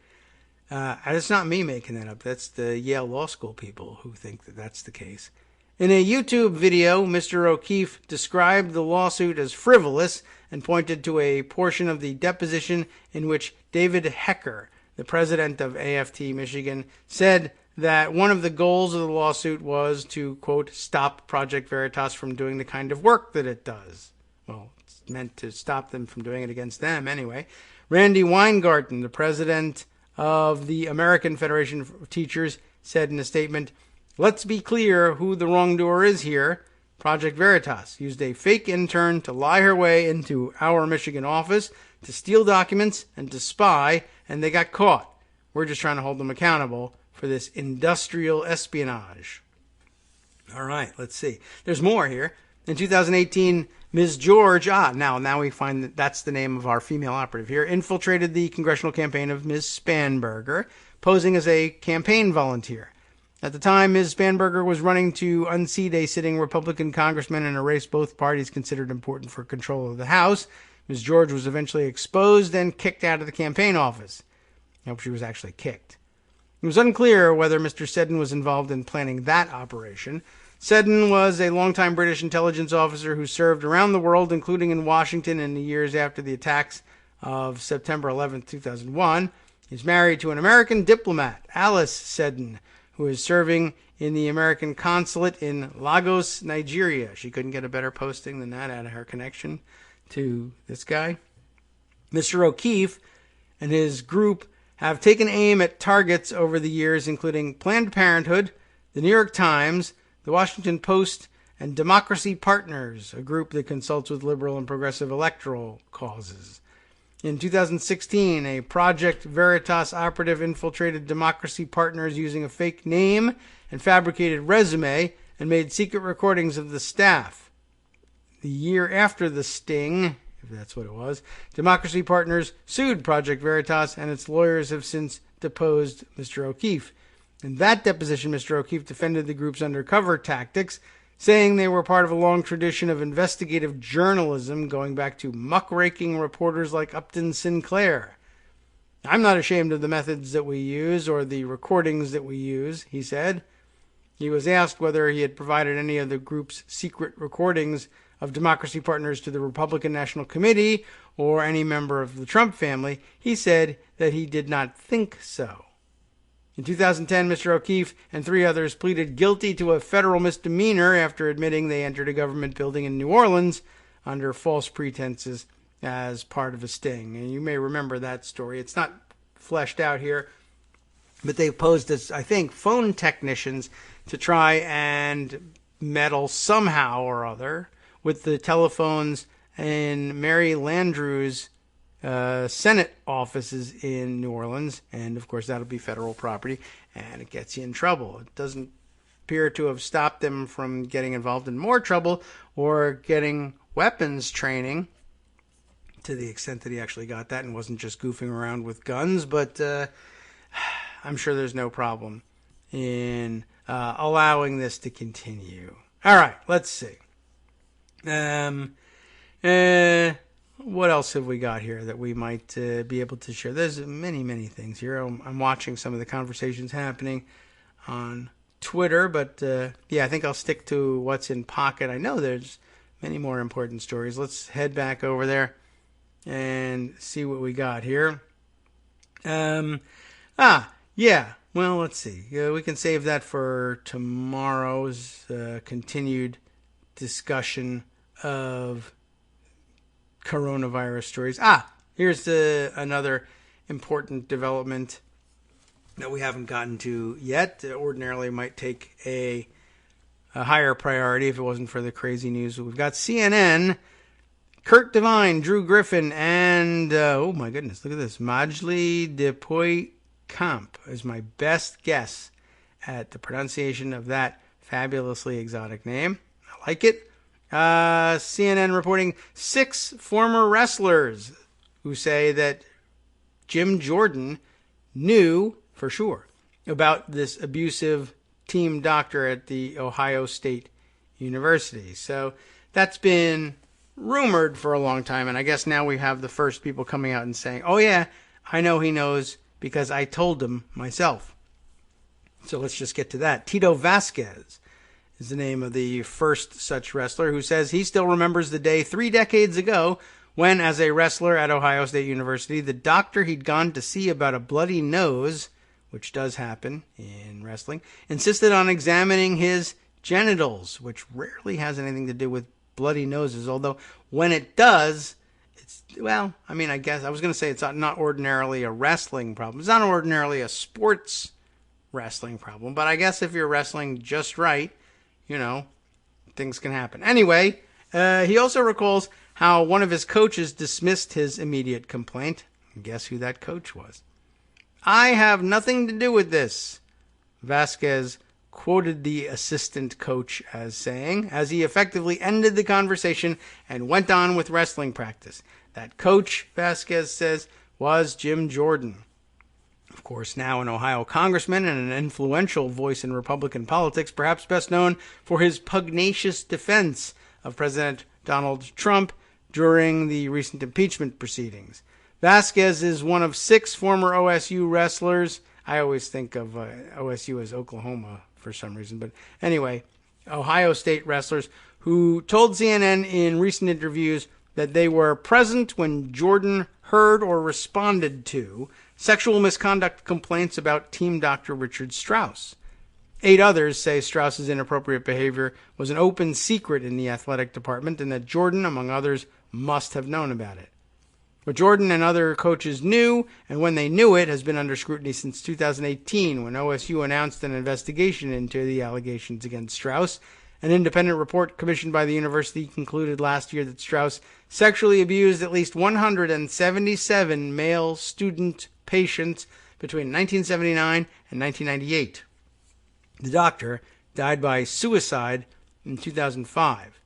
And it's not me making that up. That's the Yale Law School people who think that that's the case. In a YouTube video, Mr. O'Keefe described the lawsuit as frivolous and pointed to a portion of the deposition in which David Hecker, the president of AFT Michigan, said that one of the goals of the lawsuit was to, quote, stop Project Veritas from doing the kind of work that it does. Well, it's meant to stop them from doing it against them anyway. Randy Weingarten, the president of the American Federation of Teachers, said in a statement, "Let's be clear who the wrongdoer is here. Project Veritas used a fake intern to lie her way into our Michigan office, to steal documents, and to spy, and they got caught. We're just trying to hold them accountable for this industrial espionage." All right, let's see. There's more here. In 2018, Ms. George, now we find that that's the name of our female operative here, infiltrated the congressional campaign of Ms. Spanberger, posing as a campaign volunteer. At the time, Ms. Spanberger was running to unseat a sitting Republican congressman in a race both parties considered important for control of the House. Ms. George was eventually exposed and kicked out of the campaign office. I hope she was actually kicked. It was unclear whether Mr. Seddon was involved in planning that operation. Seddon was a longtime British intelligence officer who served around the world, including in Washington in the years after the attacks of September 11, 2001. He's married to an American diplomat, Alice Seddon, who is serving in the American consulate in Lagos, Nigeria. She couldn't get a better posting than that out of her connection to this guy. Mr. O'Keefe and his group have taken aim at targets over the years, including Planned Parenthood, the New York Times, the Washington Post, and Democracy Partners, a group that consults with liberal and progressive electoral causes. In 2016, a Project Veritas operative infiltrated Democracy Partners using a fake name and fabricated resume and made secret recordings of the staff. The year after the sting, if that's what it was, Democracy Partners sued Project Veritas, and its lawyers have since deposed Mr. O'Keefe. In that deposition, Mr. O'Keefe defended the group's undercover tactics, saying they were part of a long tradition of investigative journalism going back to muckraking reporters like Upton Sinclair. "I'm not ashamed of the methods that we use or the recordings that we use," he said. He was asked whether he had provided any of the group's secret recordings of Democracy Partners to the Republican National Committee or any member of the Trump family. He said that he did not think so. In 2010, Mr. O'Keefe and three others pleaded guilty to a federal misdemeanor after admitting they entered a government building in New Orleans under false pretenses as part of a sting. And you may remember that story. It's not fleshed out here, but they posed as, I think, phone technicians to try and meddle somehow or other with the telephones in Mary Landrieu's Senate offices in New Orleans, and of course that'll be federal property, and it gets you in trouble. It doesn't appear to have stopped them from getting involved in more trouble or getting weapons training, to the extent that he actually got that and wasn't just goofing around with guns, but I'm sure there's no problem in allowing this to continue. All right, let's see. What else have we got here that we might be able to share? There's many things here. I'm watching some of the conversations happening on Twitter, but I think I'll stick to what's in pocket. I know there's many more important stories. Let's head back over there and see what we got here. Well, let's see. We can save that for tomorrow's continued discussion of coronavirus stories. Here's another important development that we haven't gotten to yet. Ordinarily might take a higher priority if it wasn't for the crazy news. We've got CNN, Kurt Devine, Drew Griffin, and oh my goodness, look at this. Majli Depoy Camp is my best guess at the pronunciation of that fabulously exotic name. I like it. CNN reporting 6 former wrestlers who say that Jim Jordan knew for sure about this abusive team doctor at the Ohio State University. So that's been rumored for a long time, and I guess now we have the first people coming out and saying, oh yeah, I know he knows because I told him myself. So let's just get to that. Tito Vasquez is the name of the first such wrestler, who says he still remembers the day 3 decades ago when, as a wrestler at Ohio State University, the doctor he'd gone to see about a bloody nose, which does happen in wrestling, insisted on examining his genitals, which rarely has anything to do with bloody noses, although when it does, I guess I was going to say it's not ordinarily a wrestling problem. It's not ordinarily a sports wrestling problem, but I guess if you're wrestling just right, things can happen. Anyway, he also recalls how one of his coaches dismissed his immediate complaint. Guess who that coach was? I have nothing to do with this, Vasquez quoted the assistant coach as saying, as he effectively ended the conversation and went on with wrestling practice. That coach, Vasquez says, was Jim Jordan. Of course, now an Ohio congressman and an influential voice in Republican politics, perhaps best known for his pugnacious defense of President Donald Trump during the recent impeachment proceedings. Vasquez is one of 6 former OSU wrestlers. I always think of OSU as Oklahoma for some reason. But anyway, Ohio State wrestlers who told CNN in recent interviews that they were present when Jordan heard or responded to sexual misconduct complaints about team doctor Richard Strauss. 8 others say Strauss's inappropriate behavior was an open secret in the athletic department and that Jordan, among others, must have known about it. What Jordan and other coaches knew, and when they knew it, has been under scrutiny since 2018, when OSU announced an investigation into the allegations against Strauss. An independent report commissioned by the university concluded last year that Strauss sexually abused at least 177 male student patients between 1979 and 1998. The doctor died by suicide in 2005.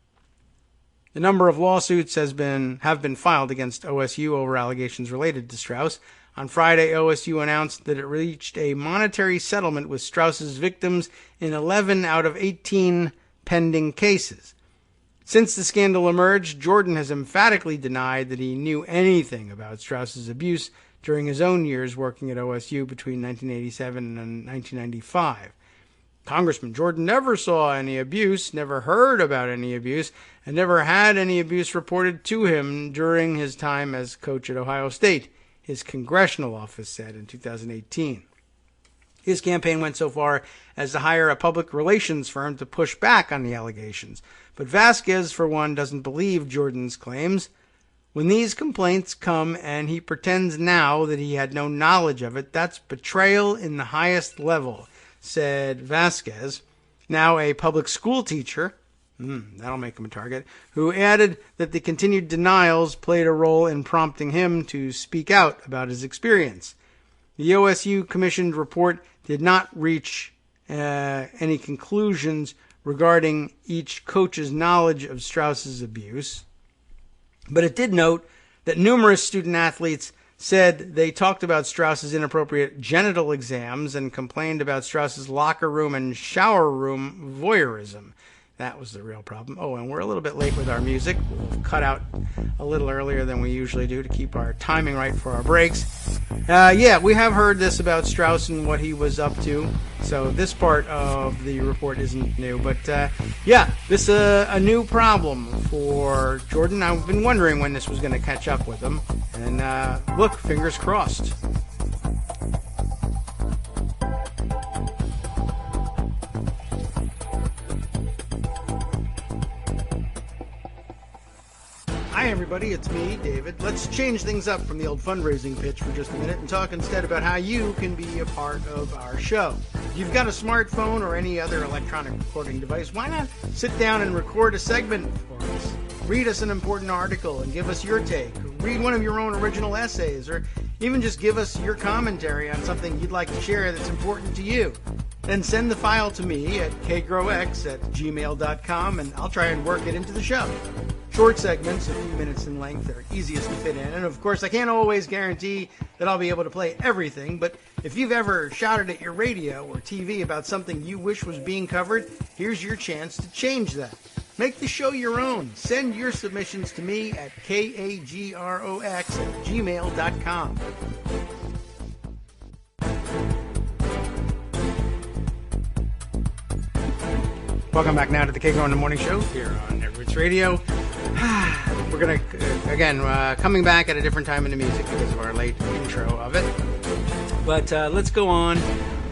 The number of lawsuits have been filed against OSU over allegations related to Strauss. On Friday, OSU announced that it reached a monetary settlement with Strauss's victims in 11 out of 18 pending cases. Since the scandal emerged, Jordan has emphatically denied that he knew anything about Strauss's abuse during his own years working at OSU between 1987 and 1995. Congressman Jordan never saw any abuse, never heard about any abuse, and never had any abuse reported to him during his time as coach at Ohio State, his congressional office said in 2018. His campaign went so far as to hire a public relations firm to push back on the allegations. But Vasquez, for one, doesn't believe Jordan's claims. When these complaints come and he pretends now that he had no knowledge of it, that's betrayal in the highest level, said Vasquez, now a public school teacher That'll make him a target. Who added that the continued denials played a role in prompting him to speak out about his experience. The OSU commissioned report did not reach any conclusions regarding each coach's knowledge of Strauss's abuse, but it did note that numerous student athletes said they talked about Strauss's inappropriate genital exams and complained about Strauss's locker room and shower room voyeurism. That was the real problem. Oh, and we're a little bit late with our music. We'll cut out a little earlier than we usually do to keep our timing right for our breaks. Yeah, we have heard this about Strauss and what he was up to. So this part of the report isn't new. But yeah, this is a new problem for Jordan. I've been wondering when this was going to catch up with him. And look, fingers crossed. Hi everybody, it's me, David. Let's change things up from the old fundraising pitch for just a minute and talk instead about how you can be a part of our show. If you've got a smartphone or any other electronic recording device, why not sit down and record a segment for us? Read us an important article and give us your take. Read one of your own original essays, or even just give us your commentary on something you'd like to share that's important to you. Then send the file to me at kagrox@gmail.com and I'll try and work it into the show. Short segments, a few minutes in length, are easiest to fit in. And of course, I can't always guarantee that I'll be able to play everything, but if you've ever shouted at your radio or TV about something you wish was being covered, here's your chance to change that. Make the show your own. Send your submissions to me at kagrox@gmail.com. Welcome back now to the Kagro in the Morning Show here on Networks Radio. We're going to, again, coming back at a different time in the music because of our late intro of it. But let's go on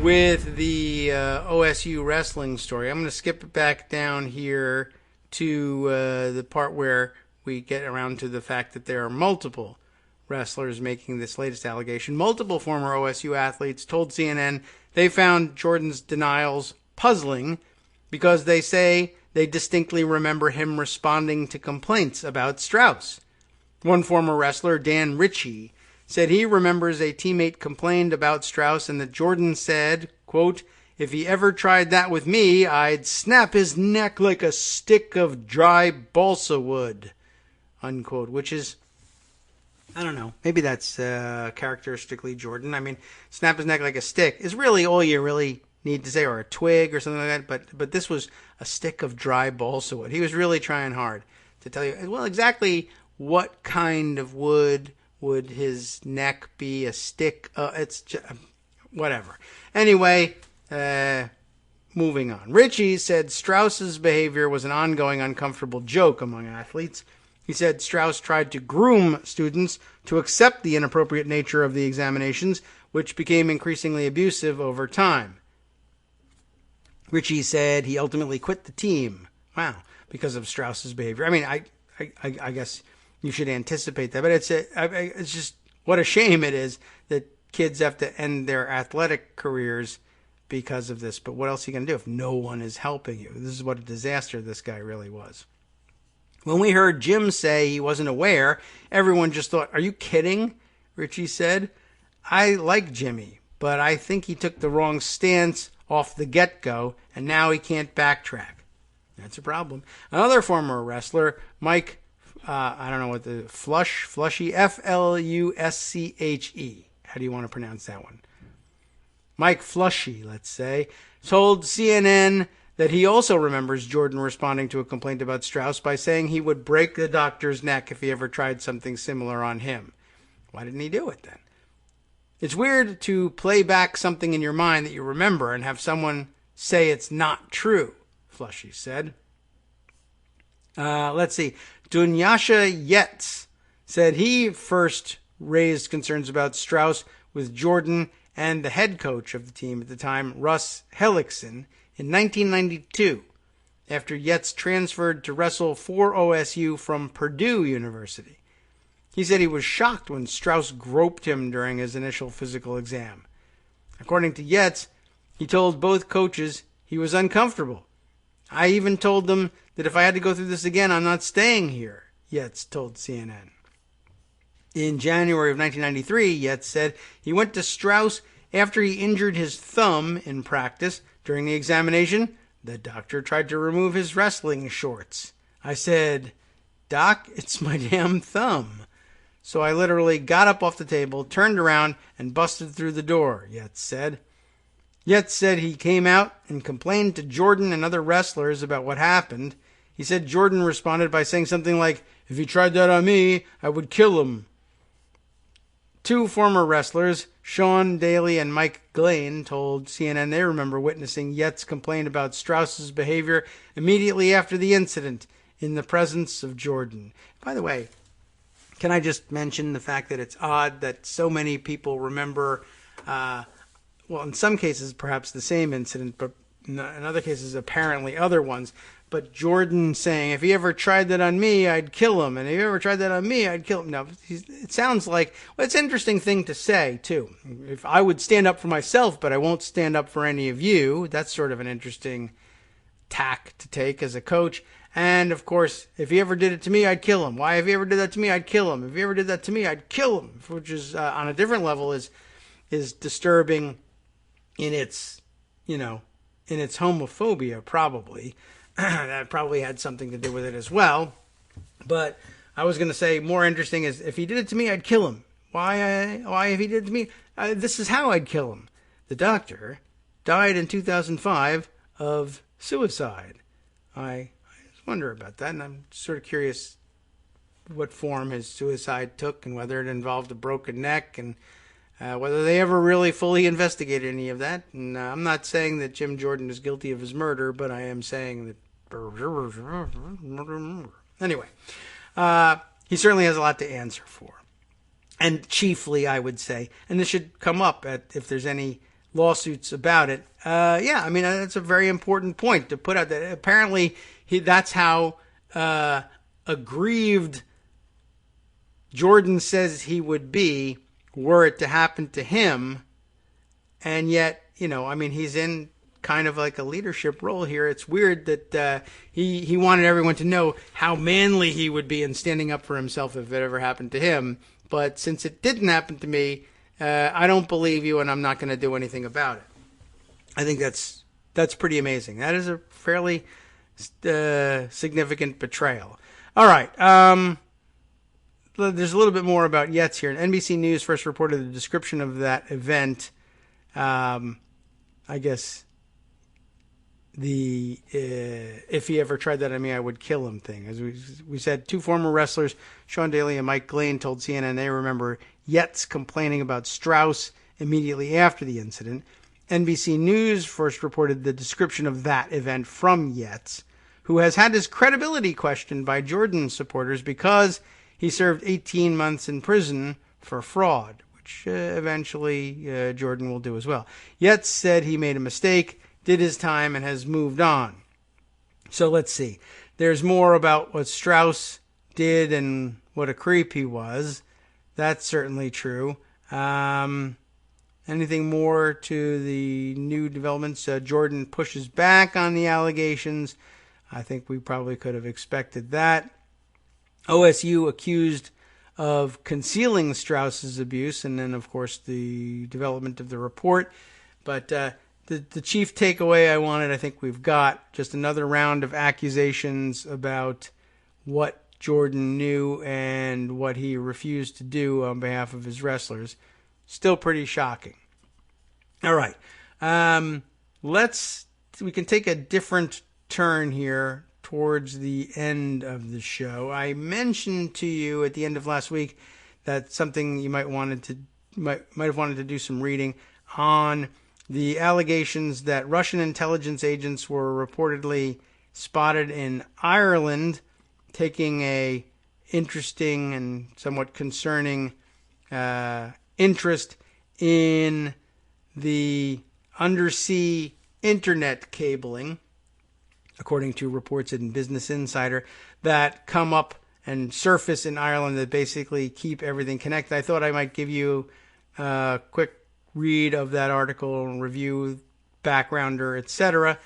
with the OSU wrestling story. I'm going to skip it back down here to the part where we get around to the fact that there are multiple wrestlers making this latest allegation. Multiple former OSU athletes told CNN they found Jordan's denials puzzling because they say they distinctly remember him responding to complaints about Strauss. One former wrestler, Dan Ritchie, said he remembers a teammate complained about Strauss and that Jordan said, quote, "If he ever tried that with me, I'd snap his neck like a stick of dry balsa wood," unquote, which is, I don't know, maybe that's characteristically Jordan. I mean, snap his neck like a stick is really all you really need to say, or a twig or something like that, but this was a stick of dry balsa wood. He was really trying hard to tell you, well, exactly what kind of wood would his neck be, a stick, it's just, whatever. Anyway, moving on. Ritchie said Strauss's behavior was an ongoing uncomfortable joke among athletes. He said Strauss tried to groom students to accept the inappropriate nature of the examinations, which became increasingly abusive over time. Ritchie said he ultimately quit the team. Wow, because of Strauss's behavior. I mean, I guess you should anticipate that, but it's just what a shame it is that kids have to end their athletic careers because of this. But what else are you going to do if no one is helping you? This is what a disaster this guy really was. When we heard Jim say he wasn't aware, everyone just thought, "Are you kidding?" Ritchie said. "I like Jimmy, but I think he took the wrong stance off the get-go, and now he can't backtrack." That's a problem. Another former wrestler, Mike, I don't know what the, Flushy, Flusche. How do you want to pronounce that one? Mike Flushy, let's say, told CNN that he also remembers Jordan responding to a complaint about Strauss by saying he would break the doctor's neck if he ever tried something similar on him. Why didn't he do it then? It's weird to play back something in your mind that you remember and have someone say it's not true, Flushy said. Let's see. Dunyasha Yetz said he first raised concerns about Strauss with Jordan and the head coach of the team at the time, Russ Hellickson, in 1992, after Yetz transferred to wrestle for OSU from Purdue University. He said he was shocked when Strauss groped him during his initial physical exam. According to Yetz, he told both coaches he was uncomfortable I even told them that if I had to go through this again, I'm not staying here, Yates told CNN. In January of 1993, Yates said he went to Strauss after he injured his thumb in practice. During the examination, the doctor tried to remove his wrestling shorts. I said, "Doc, it's my damn thumb." So I literally got up off the table, turned around, and busted through the door, Yates said. Yates said he came out and complained to Jordan and other wrestlers about what happened. He said Jordan responded by saying something like, "If he tried that on me, I would kill him." Two former wrestlers, Sean Daly and Mike Glane, told CNN they remember witnessing Yates complain about Strauss's behavior immediately after the incident in the presence of Jordan. By the way, can I just mention the fact that it's odd that so many people remember, well, in some cases perhaps the same incident, but in other cases apparently other ones. But Jordan saying, "If he ever tried that on me, I'd kill him. And if he ever tried that on me, I'd kill him." Now, it sounds like, well, it's an interesting thing to say, too. If I would stand up for myself, but I won't stand up for any of you, that's sort of an interesting tack to take as a coach. And, of course, if he ever did it to me, I'd kill him. Why, if he ever did that to me, I'd kill him. If he ever did that to me, I'd kill him. Which is, on a different level, is disturbing in its, in its homophobia, probably. That probably had something to do with it as well. But I was going to say more interesting is if he did it to me, I'd kill him. Why if he did it to me, this is how I'd kill him. The doctor died in 2005 of suicide. I just wonder about that, and I'm sort of curious what form his suicide took and whether it involved a broken neck and whether they ever really fully investigated any of that. And I'm not saying that Jim Jordan is guilty of his murder, but I am saying that anyway, he certainly has a lot to answer for. And chiefly, I would say, and this should come up if there's any lawsuits about it. That's a very important point to put out. That apparently that's how aggrieved Jordan says he would be were it to happen to him. And yet, he's in kind of like a leadership role here. It's weird that he wanted everyone to know how manly he would be in standing up for himself if it ever happened to him. But since it didn't happen to me, I don't believe you, and I'm not going to do anything about it. I think that's pretty amazing. That is a fairly significant betrayal. All right. There's a little bit more about Yates here. NBC News first reported the description of that event. I guess the if he ever tried that on me, I would kill him thing. As we said, two former wrestlers, Sean Daly and Mike Glane, told CNN they remember Yates complaining about Strauss immediately after the incident. NBC News first reported the description of that event from Yates, who has had his credibility questioned by Jordan supporters because he served 18 months in prison for fraud, which eventually Jordan will do as well. Yates said he made a mistake, did his time, and has moved on. So let's see. There's more about what Strauss did and what a creep he was. That's certainly true. Anything more to the new developments? Jordan pushes back on the allegations. I think we probably could have expected that. OSU accused of concealing Strauss's abuse, and then, of course, the development of the report. But the chief takeaway I wanted, I think we've got. Just another round of accusations about what Jordan knew and what he refused to do on behalf of his wrestlers. Still pretty shocking. All right. We can take a different turn here towards the end of the show. I mentioned to you at the end of last week that something you might have wanted to do some reading on the allegations that Russian intelligence agents were reportedly spotted in Ireland taking a interesting and somewhat concerning interest in the undersea internet cabling, according to reports in Business Insider, that come up and surface in Ireland that basically keep everything connected. I thought I might give you a quick read of that article and review, backgrounder, etc.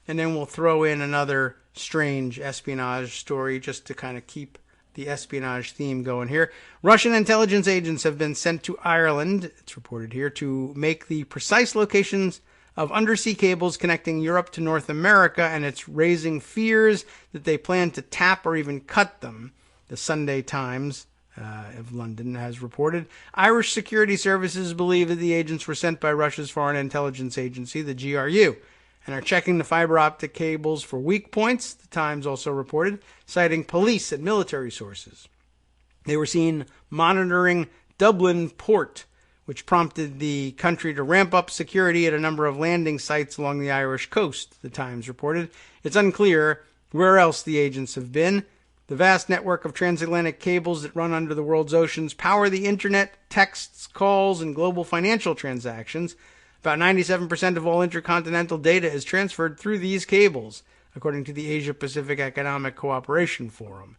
and then we'll throw in another strange espionage story just to kind of keep the espionage theme going here. Russian intelligence agents have been sent to Ireland, it's reported here, to make the precise locations of undersea cables connecting Europe to North America, and it's raising fears that they plan to tap or even cut them. The Sunday Times of London has reported. Irish security services believe that the agents were sent by Russia's foreign intelligence agency, the GRU, and are checking the fiber optic cables for weak points, the Times also reported, citing police and military sources. They were seen monitoring Dublin port, which prompted the country to ramp up security at a number of landing sites along the Irish coast, the Times reported. It's unclear where else the agents have been. The vast network of transatlantic cables that run under the world's oceans power the internet, texts, calls, and global financial transactions. About 97% of all intercontinental data is transferred through these cables, according to the Asia-Pacific Economic Cooperation Forum.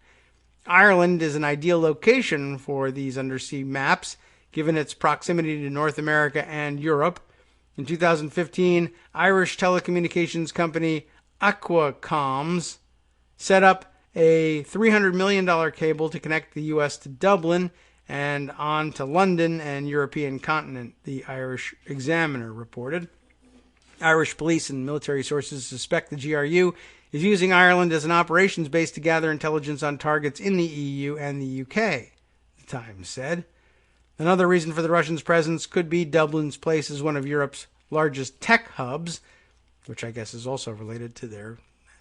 Ireland is an ideal location for these undersea maps, given its proximity to North America and Europe. In 2015, Irish telecommunications company Aquacomms set up a $300 million cable to connect the U.S. to Dublin and on to London and European continent, the Irish Examiner reported. Irish police and military sources suspect the GRU is using Ireland as an operations base to gather intelligence on targets in the EU and the UK, the Times said. Another reason for the Russians' presence could be Dublin's place as one of Europe's largest tech hubs, which I guess is also related to their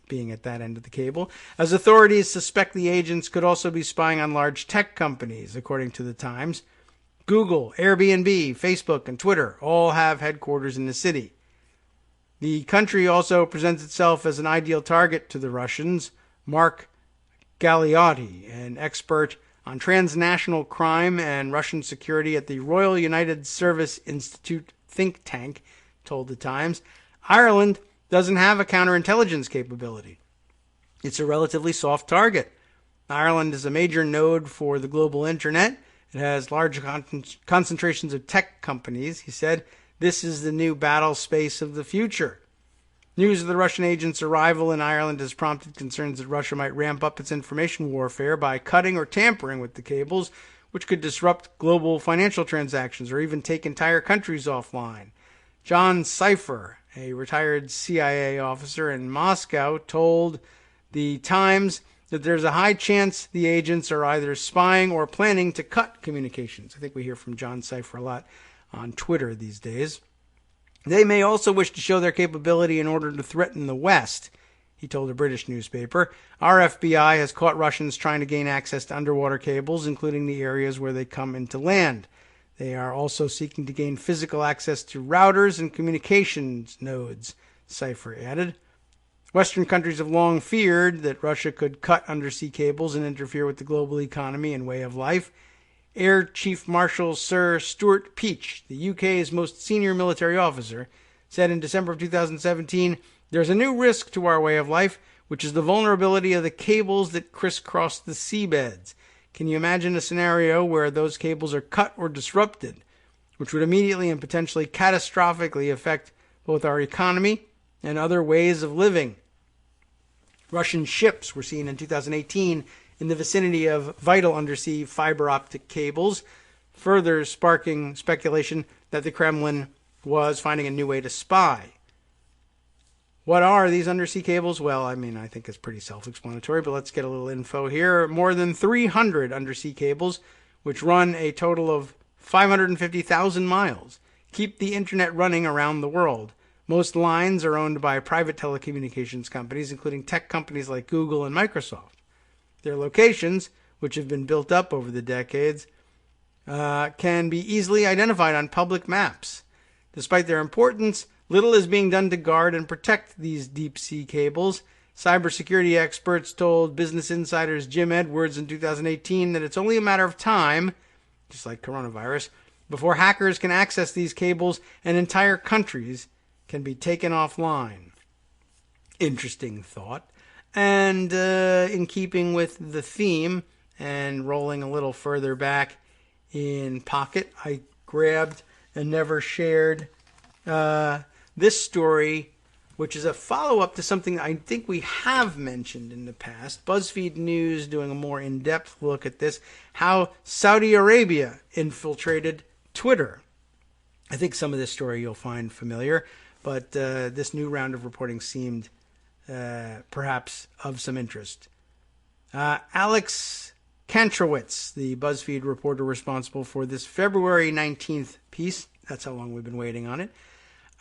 being at that end of the cable, as authorities suspect the agents could also be spying on large tech companies, according to the Times. Google, Airbnb, Facebook, and Twitter all have headquarters in the city. The country also presents itself as an ideal target to the Russians. Mark Galeotti, an expert on transnational crime and Russian security at the Royal United Service Institute think tank, told the Times, Ireland doesn't have a counterintelligence capability. It's a relatively soft target. Ireland is a major node for the global internet. It has large concentrations of tech companies, he said. This is the new battle space of the future. News of the Russian agents' arrival in Ireland has prompted concerns that Russia might ramp up its information warfare by cutting or tampering with the cables, which could disrupt global financial transactions or even take entire countries offline. John Cipher, a retired CIA officer in Moscow, told the Times that there's a high chance the agents are either spying or planning to cut communications. I think we hear from John Cipher a lot on Twitter these days. They may also wish to show their capability in order to threaten the West, he told a British newspaper. Our FBI has caught Russians trying to gain access to underwater cables, including the areas where they come into land. They are also seeking to gain physical access to routers and communications nodes, Cipher added. Western countries have long feared that Russia could cut undersea cables and interfere with the global economy and way of life. Air Chief Marshal Sir Stuart Peach, the UK's most senior military officer, said in December of 2017, "There's a new risk to our way of life, which is the vulnerability of the cables that crisscross the seabeds. Can you imagine a scenario where those cables are cut or disrupted, which would immediately and potentially catastrophically affect both our economy and other ways of living?" Russian ships were seen in 2018 in the vicinity of vital undersea fiber optic cables, further sparking speculation that the Kremlin was finding a new way to spy. What are these undersea cables? Well, I think it's pretty self-explanatory, but let's get a little info here. More than 300 undersea cables, which run a total of 550,000 miles, keep the internet running around the world. Most lines are owned by private telecommunications companies, including tech companies like Google and Microsoft. Their locations, which have been built up over the decades, can be easily identified on public maps. Despite their importance, little is being done to guard and protect these deep-sea cables. Cybersecurity experts told Business Insider's Jim Edwards in 2018 that it's only a matter of time, just like coronavirus, before hackers can access these cables and entire countries can be taken offline. Interesting thought. And in keeping with the theme and rolling a little further back in Pocket, I grabbed and never shared this story which is a follow-up to something I think we have mentioned in the past. BuzzFeed News doing a more in-depth look at this, how Saudi Arabia infiltrated Twitter. I think some of this story you'll find familiar, but this new round of reporting seemed perhaps of some interest. Alex Kantrowitz, the BuzzFeed reporter responsible for this February 19th piece, that's how long we've been waiting on it,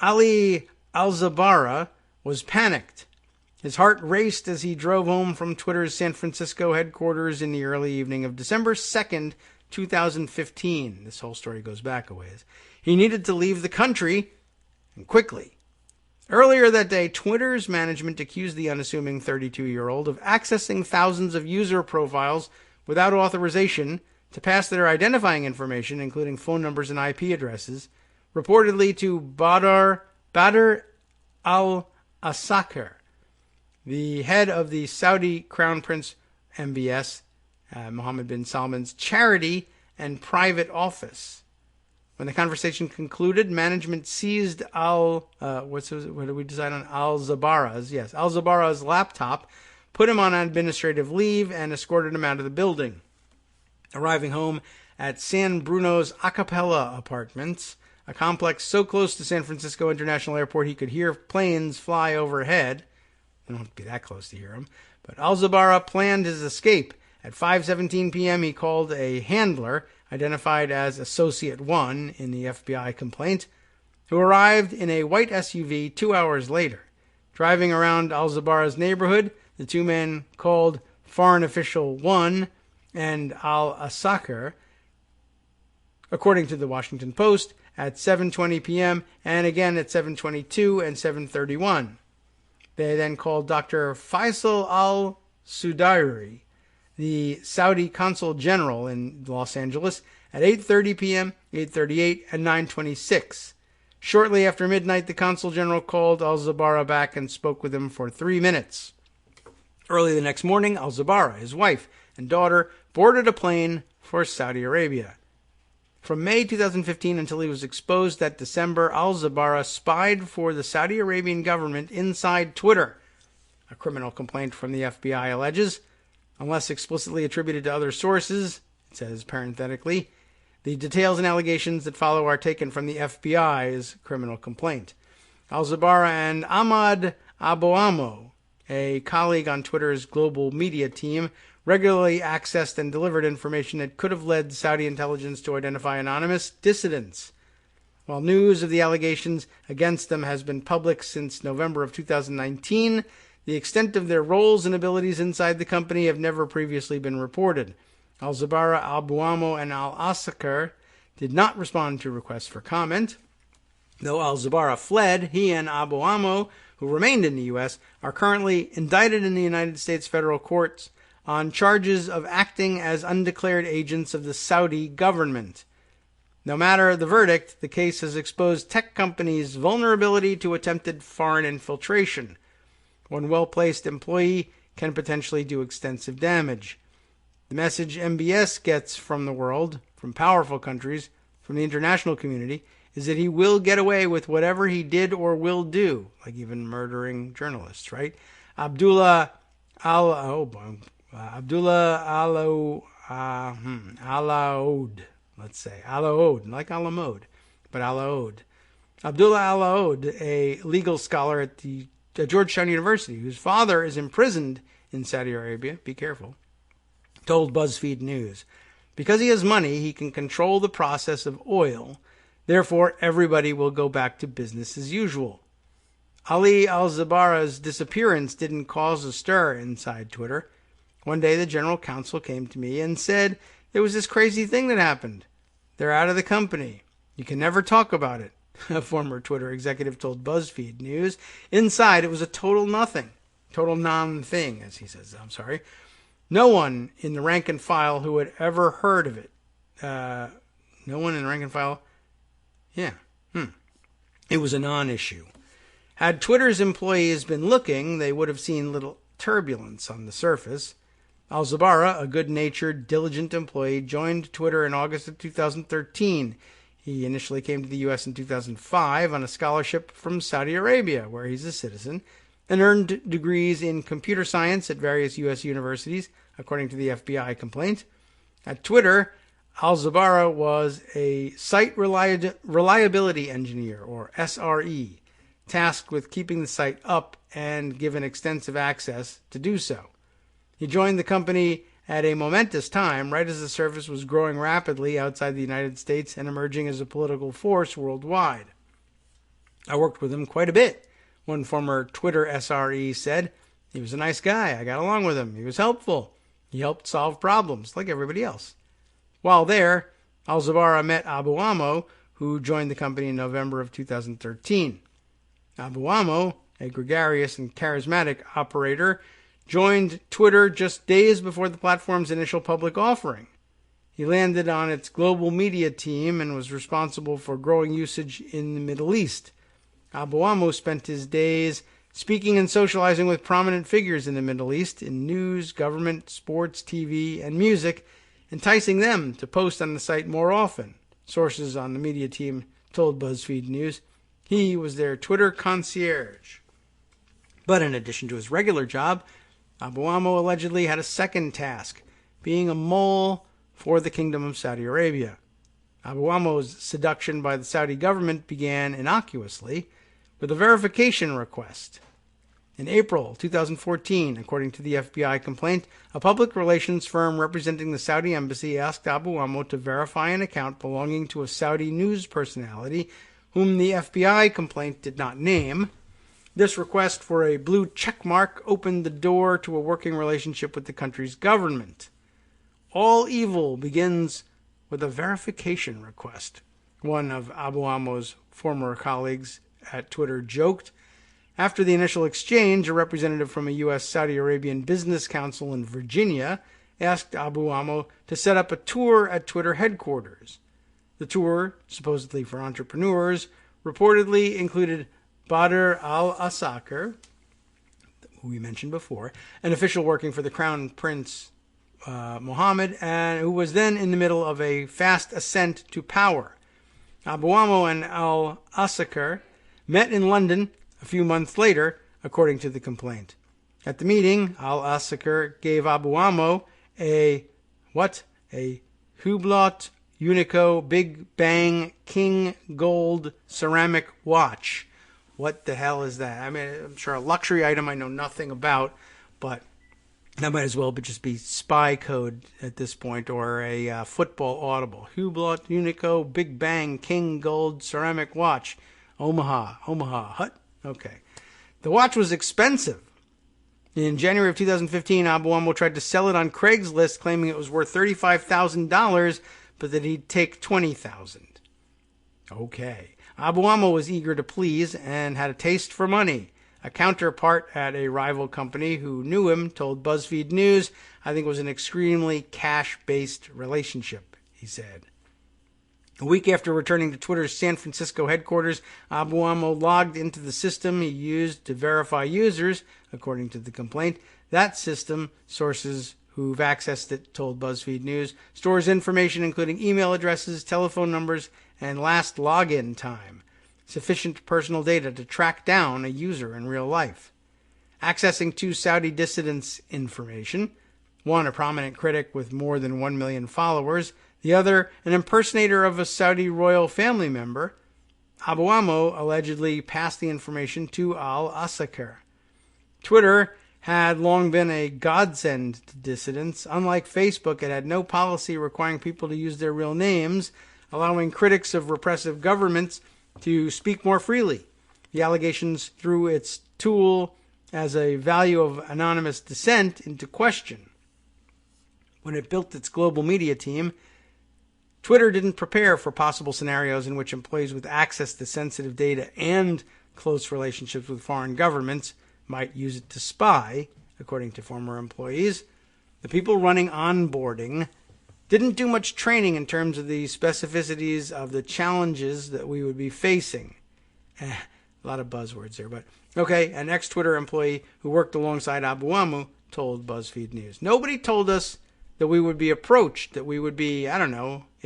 Ali Al-Zabara was panicked. His heart raced as he drove home from Twitter's San Francisco headquarters in the early evening of December 2nd, 2015. This whole story goes back a ways. He needed to leave the country, and quickly. Earlier that day, Twitter's management accused the unassuming 32-year-old of accessing thousands of user profiles without authorization to pass their identifying information, including phone numbers and IP addresses, reportedly to Badr al-Asakir, the head of the Saudi Crown Prince MBS, Mohammed bin Salman's charity and private office. When the conversation concluded, management seized what did we decide on? Al-Zabara's laptop, put him on administrative leave, and escorted him out of the building. Arriving home at San Bruno's Acapella Apartments, a complex so close to San Francisco International Airport he could hear planes fly overhead. You don't have to be that close to hear them. But Al-Zabara planned his escape. At 5:17 p.m., he called a handler, identified as Associate 1 in the FBI complaint, who arrived in a white SUV 2 hours later. Driving around Al-Zabara's neighborhood, the two men called Foreign Official 1 and Al-Asakir, according to the Washington Post, at 7:20 p.m. and again at 7:22 and 7:31. They then called Dr. Faisal al-Sudairi, the Saudi Consul General in Los Angeles, at 8:30 p.m., 8:38, and 9:26. Shortly after midnight, the Consul General called Al-Zabara back and spoke with him for 3 minutes. Early the next morning, Al-Zabara, his wife, and daughter boarded a plane for Saudi Arabia. From May 2015 until he was exposed that December, Al-Zabara spied for the Saudi Arabian government inside Twitter. A criminal complaint from the FBI alleges, unless explicitly attributed to other sources, it says parenthetically, the details and allegations that follow are taken from the FBI's criminal complaint. Al-Zabara and Ahmad Abouamo, a colleague on Twitter's global media team, regularly accessed and delivered information that could have led Saudi intelligence to identify anonymous dissidents. While news of the allegations against them has been public since November of 2019, the extent of their roles and abilities inside the company have never previously been reported. Al-Zabara, Abouamo, and Al-Asakir did not respond to requests for comment. Though Al-Zabara fled, he and Abouamo, who remained in the U.S., are currently indicted in the United States federal courts on charges of acting as undeclared agents of the Saudi government. No matter the verdict, the case has exposed tech companies' vulnerability to attempted foreign infiltration. One well-placed employee can potentially do extensive damage. The message MBS gets from the world, from powerful countries, from the international community, is that he will get away with whatever he did or will do, like even murdering journalists, right? Abdullah Alaoud, let's say, Alaoud, like Alamode, but Alaoud. Abdullah Alaoud, a legal scholar at Georgetown University, whose father is imprisoned in Saudi Arabia, be careful, told BuzzFeed News, because he has money, he can control the process of oil. Therefore, everybody will go back to business as usual. Ali Al-Zabara's disappearance didn't cause a stir inside Twitter. One day, the general counsel came to me and said, there was this crazy thing that happened. They're out of the company. You can never talk about it, a former Twitter executive told BuzzFeed News. Inside, it was a total nothing. Total non-thing, as he says. I'm sorry. No one in the rank and file who had ever heard of it. No one in the rank and file. Yeah. It was a non-issue. Had Twitter's employees been looking, they would have seen little turbulence on the surface. Al-Zabara, a good-natured, diligent employee, joined Twitter in August of 2013. He initially came to the U.S. in 2005 on a scholarship from Saudi Arabia, where he's a citizen, and earned degrees in computer science at various U.S. universities, according to the FBI complaint. At Twitter, Al-Zabara was a site reliability engineer, or SRE, tasked with keeping the site up and given extensive access to do so. He joined the company at a momentous time, right as the service was growing rapidly outside the United States and emerging as a political force worldwide. I worked with him quite a bit, one former Twitter SRE said. He was a nice guy. I got along with him. He was helpful. He helped solve problems like everybody else. While there, Al-Zabara met Abu Ammo, who joined the company in November of 2013. Abu Ammo, a gregarious and charismatic operator, joined Twitter just days before the platform's initial public offering. He landed on its global media team and was responsible for growing usage in the Middle East. Abu Ammo spent his days speaking and socializing with prominent figures in the Middle East in news, government, sports, TV, and music, enticing them to post on the site more often. Sources on the media team told BuzzFeed News he was their Twitter concierge. But in addition to his regular job, Abu Ammo allegedly had a second task, being a mole for the Kingdom of Saudi Arabia. Abu Ammo's seduction by the Saudi government began innocuously with a verification request. In April 2014, according to the FBI complaint, a public relations firm representing the Saudi embassy asked Abu Ammo to verify an account belonging to a Saudi news personality whom the FBI complaint did not name. This request for a blue checkmark opened the door to a working relationship with the country's government. All evil begins with a verification request, one of Abu Ammo's former colleagues at Twitter joked. After the initial exchange, a representative from a U.S. Saudi Arabian business council in Virginia asked Abu Ammo to set up a tour at Twitter headquarters. The tour, supposedly for entrepreneurs, reportedly included Badr al-Asakir, who we mentioned before, an official working for the Crown Prince Mohammed, and who was then in the middle of a fast ascent to power. Abu Ammo and al-Asakir met in London a few months later, according to the complaint. At the meeting, al-Asakir gave Abu Ammo a Hublot Unico Big Bang King Gold ceramic watch. What the hell is that? I mean, I'm sure a luxury item I know nothing about, but that might as well just be spy code at this point, or a football audible. Hublot Unico Big Bang King Gold ceramic watch. Omaha Hut. Okay. The watch was expensive. In January of 2015, Abu Ammo tried to sell it on Craigslist, claiming it was worth $35,000, but that he'd take $20,000. Okay. Abu Ammo was eager to please and had a taste for money. A counterpart at a rival company who knew him told BuzzFeed News, "I think it was an extremely cash-based relationship," he said. A week after returning to Twitter's San Francisco headquarters, Abu Ammo logged into the system he used to verify users, according to the complaint. That system, sources who've accessed it told BuzzFeed News, stores information including email addresses, telephone numbers, and last login time, sufficient personal data to track down a user in real life. Accessing two Saudi dissidents' information, one a prominent critic with more than 1 million followers, the other an impersonator of a Saudi royal family member, Abu Ammo allegedly passed the information to al-Asakir. Twitter had long been a godsend to dissidents. Unlike Facebook, it had no policy requiring people to use their real names, allowing critics of repressive governments to speak more freely. The allegations threw its tool as a value of anonymous dissent into question. When it built its global media team, Twitter didn't prepare for possible scenarios in which employees with access to sensitive data and close relationships with foreign governments might use it to spy, according to former employees. The people running onboarding didn't do much training in terms of the specificities of the challenges that we would be facing. A lot of buzzwords there, but okay. An ex-Twitter employee who worked alongside Abu Ammo told BuzzFeed News, "Nobody told us that we would be approached, that we would be,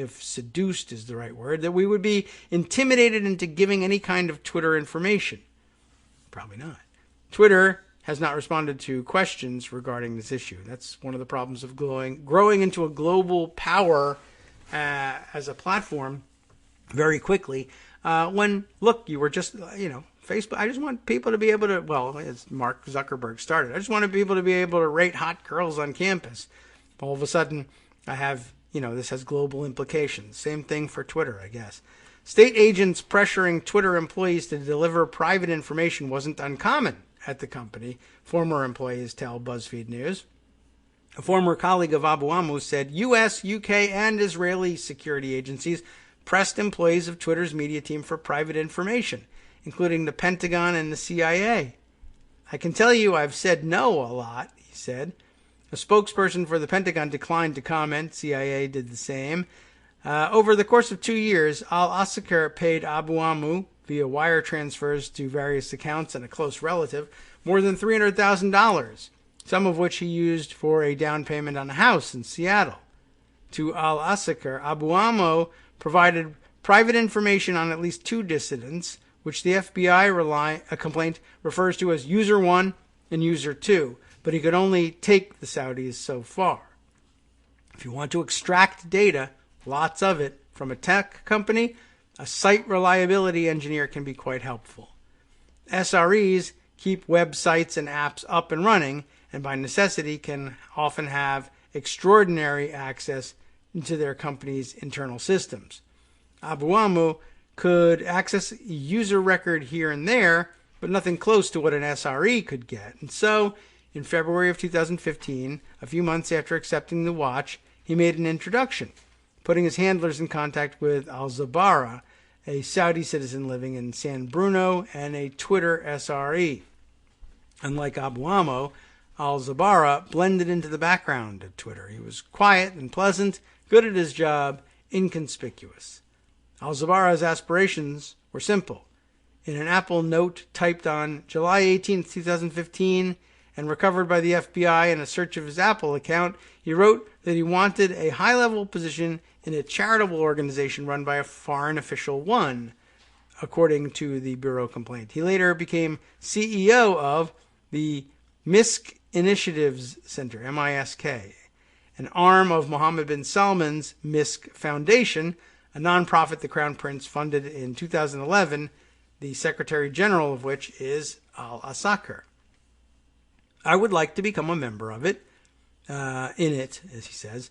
if seduced is the right word, that we would be intimidated into giving any kind of Twitter information. Probably not. Twitter has not responded to questions regarding this issue. That's one of the problems of growing into a global power as a platform very quickly. You were just, Facebook. I just want people to be able to, well, as Mark Zuckerberg started, I just want people to be able to rate hot girls on campus. All of a sudden, I have, this has global implications. Same thing for Twitter, I guess. State agents pressuring Twitter employees to deliver private information wasn't uncommon at the company, former employees tell BuzzFeed News. A former colleague of Abu Amu said U.S., UK, and Israeli security agencies pressed employees of Twitter's media team for private information, including the Pentagon and the CIA. I can tell you I've said no a lot, he said. A spokesperson for the Pentagon declined to comment. CIA did the same. Over the course of 2 years, Al-Asakir paid Abu Amu, via wire transfers to various accounts and a close relative, more than $300,000, some of which he used for a down payment on a house in Seattle. To Al-Asakir, Abu Amu provided private information on at least 2 dissidents, which the FBI complaint refers to as User 1 and User 2, but he could only take the Saudis so far. If you want to extract data, lots of it, from a tech company, a site reliability engineer can be quite helpful. SREs keep websites and apps up and running, and by necessity can often have extraordinary access into their company's internal systems. Abu Amu could access a user record here and there, but nothing close to what an SRE could get. And so, in February of 2015, a few months after accepting the watch, he made an introduction, putting his handlers in contact with Al-Zabara, a Saudi citizen living in San Bruno and a Twitter SRE. Unlike Abu Amu, Al-Zabara blended into the background of Twitter. He was quiet and pleasant, good at his job, inconspicuous. Al-Zabara's aspirations were simple. In an Apple note typed on July 18, 2015, and recovered by the FBI in a search of his Apple account, he wrote that he wanted a high-level position in a charitable organization run by a foreign official one, according to the Bureau complaint. He later became CEO of the MISK Initiatives Center, MISK, an arm of Mohammed bin Salman's MISK Foundation, a nonprofit the Crown Prince funded in 2011, the Secretary General of which is Al-Asakir. I would like to become a member of it, as he says,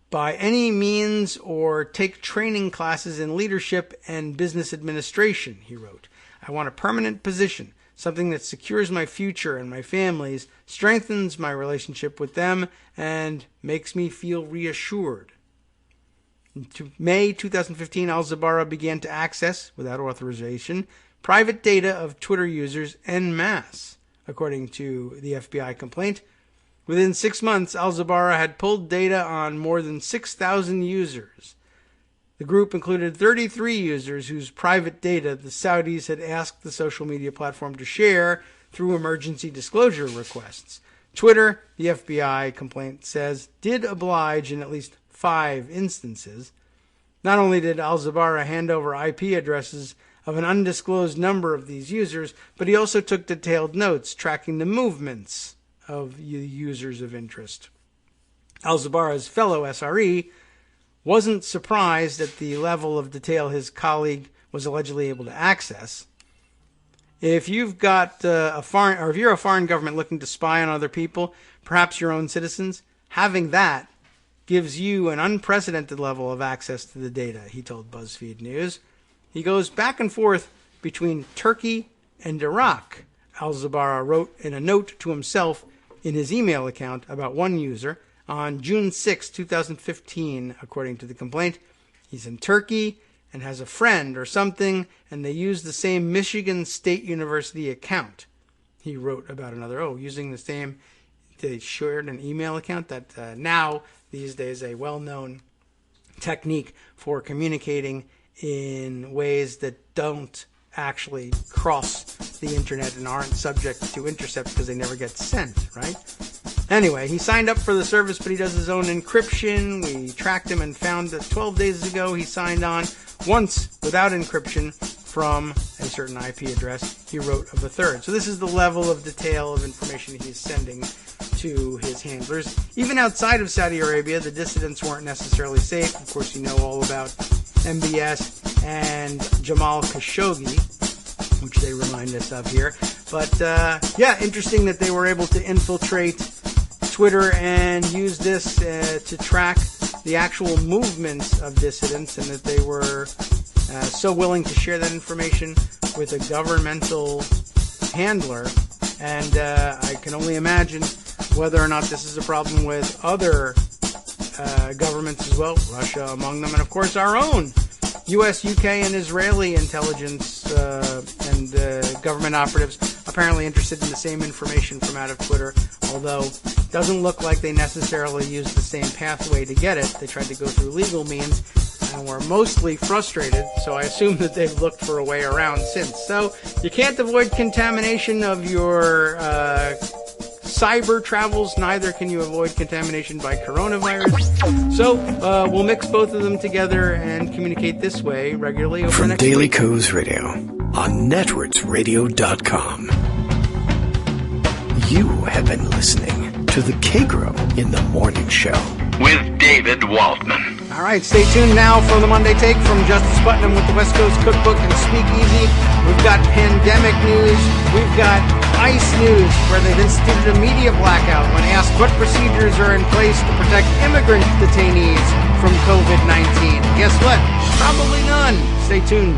by any means, or take training classes in leadership and business administration, he wrote. I want a permanent position, something that secures my future and my family's, strengthens my relationship with them, and makes me feel reassured. In May 2015, Al-Zabara began to access, without authorization, private data of Twitter users en masse, according to the FBI complaint. Within 6 months, Al-Zabara had pulled data on more than 6,000 users. The group included 33 users whose private data the Saudis had asked the social media platform to share through emergency disclosure requests. Twitter, the FBI complaint says, did oblige in at least 5 instances. Not only did Al-Zabara hand over IP addresses of an undisclosed number of these users, but he also took detailed notes tracking the movements of users of interest. Al-Zabara's fellow SRE wasn't surprised at the level of detail his colleague was allegedly able to access. If you've got if you're a foreign government looking to spy on other people, perhaps your own citizens, having that gives you an unprecedented level of access to the data, he told BuzzFeed News. He goes back and forth between Turkey and Iraq, Al-Zabara wrote in a note to himself in his email account about one user on June 6, 2015, according to the complaint. He's in Turkey and has a friend or something, and they use the same Michigan State University account. He wrote about another, using the same, they shared an email account that now, these days, a well-known technique for communicating in ways that don't actually cross the internet and aren't subject to intercept because they never get sent, right? Anyway, he signed up for the service, but he does his own encryption. We tracked him and found that 12 days ago he signed on once without encryption from a certain IP address he wrote of a third. So this is the level of detail of information he's sending to his handlers. Even outside of Saudi Arabia, the dissidents weren't necessarily safe. Of course, you know all about MBS and Jamal Khashoggi, which they remind us of here. But, interesting that they were able to infiltrate Twitter and use this to track the actual movements of dissidents, and that they were so willing to share that information with a governmental handler. And I can only imagine whether or not this is a problem with other governments as well, Russia among them, and of course our own U.S., U.K., and Israeli intelligence and government operatives apparently interested in the same information from out of Twitter, although it doesn't look like they necessarily used the same pathway to get it. They tried to go through legal means and were mostly frustrated, so I assume that they've looked for a way around since. So you can't avoid contamination of your cyber travels, neither can you avoid contamination by coronavirus. So we'll mix both of them together and communicate this way regularly over the From next Daily week. Co's Radio on networksradio.com. You have been listening to the Kagro in the Morning Show with David Waltman. All right, stay tuned now for the Monday Take from Justice Putnam with the West Coast Cookbook and Speakeasy. We've got pandemic news. We've got ICE news, where they've instituted a media blackout when asked what procedures are in place to protect immigrant detainees from COVID-19. Guess what? Probably none. Stay tuned.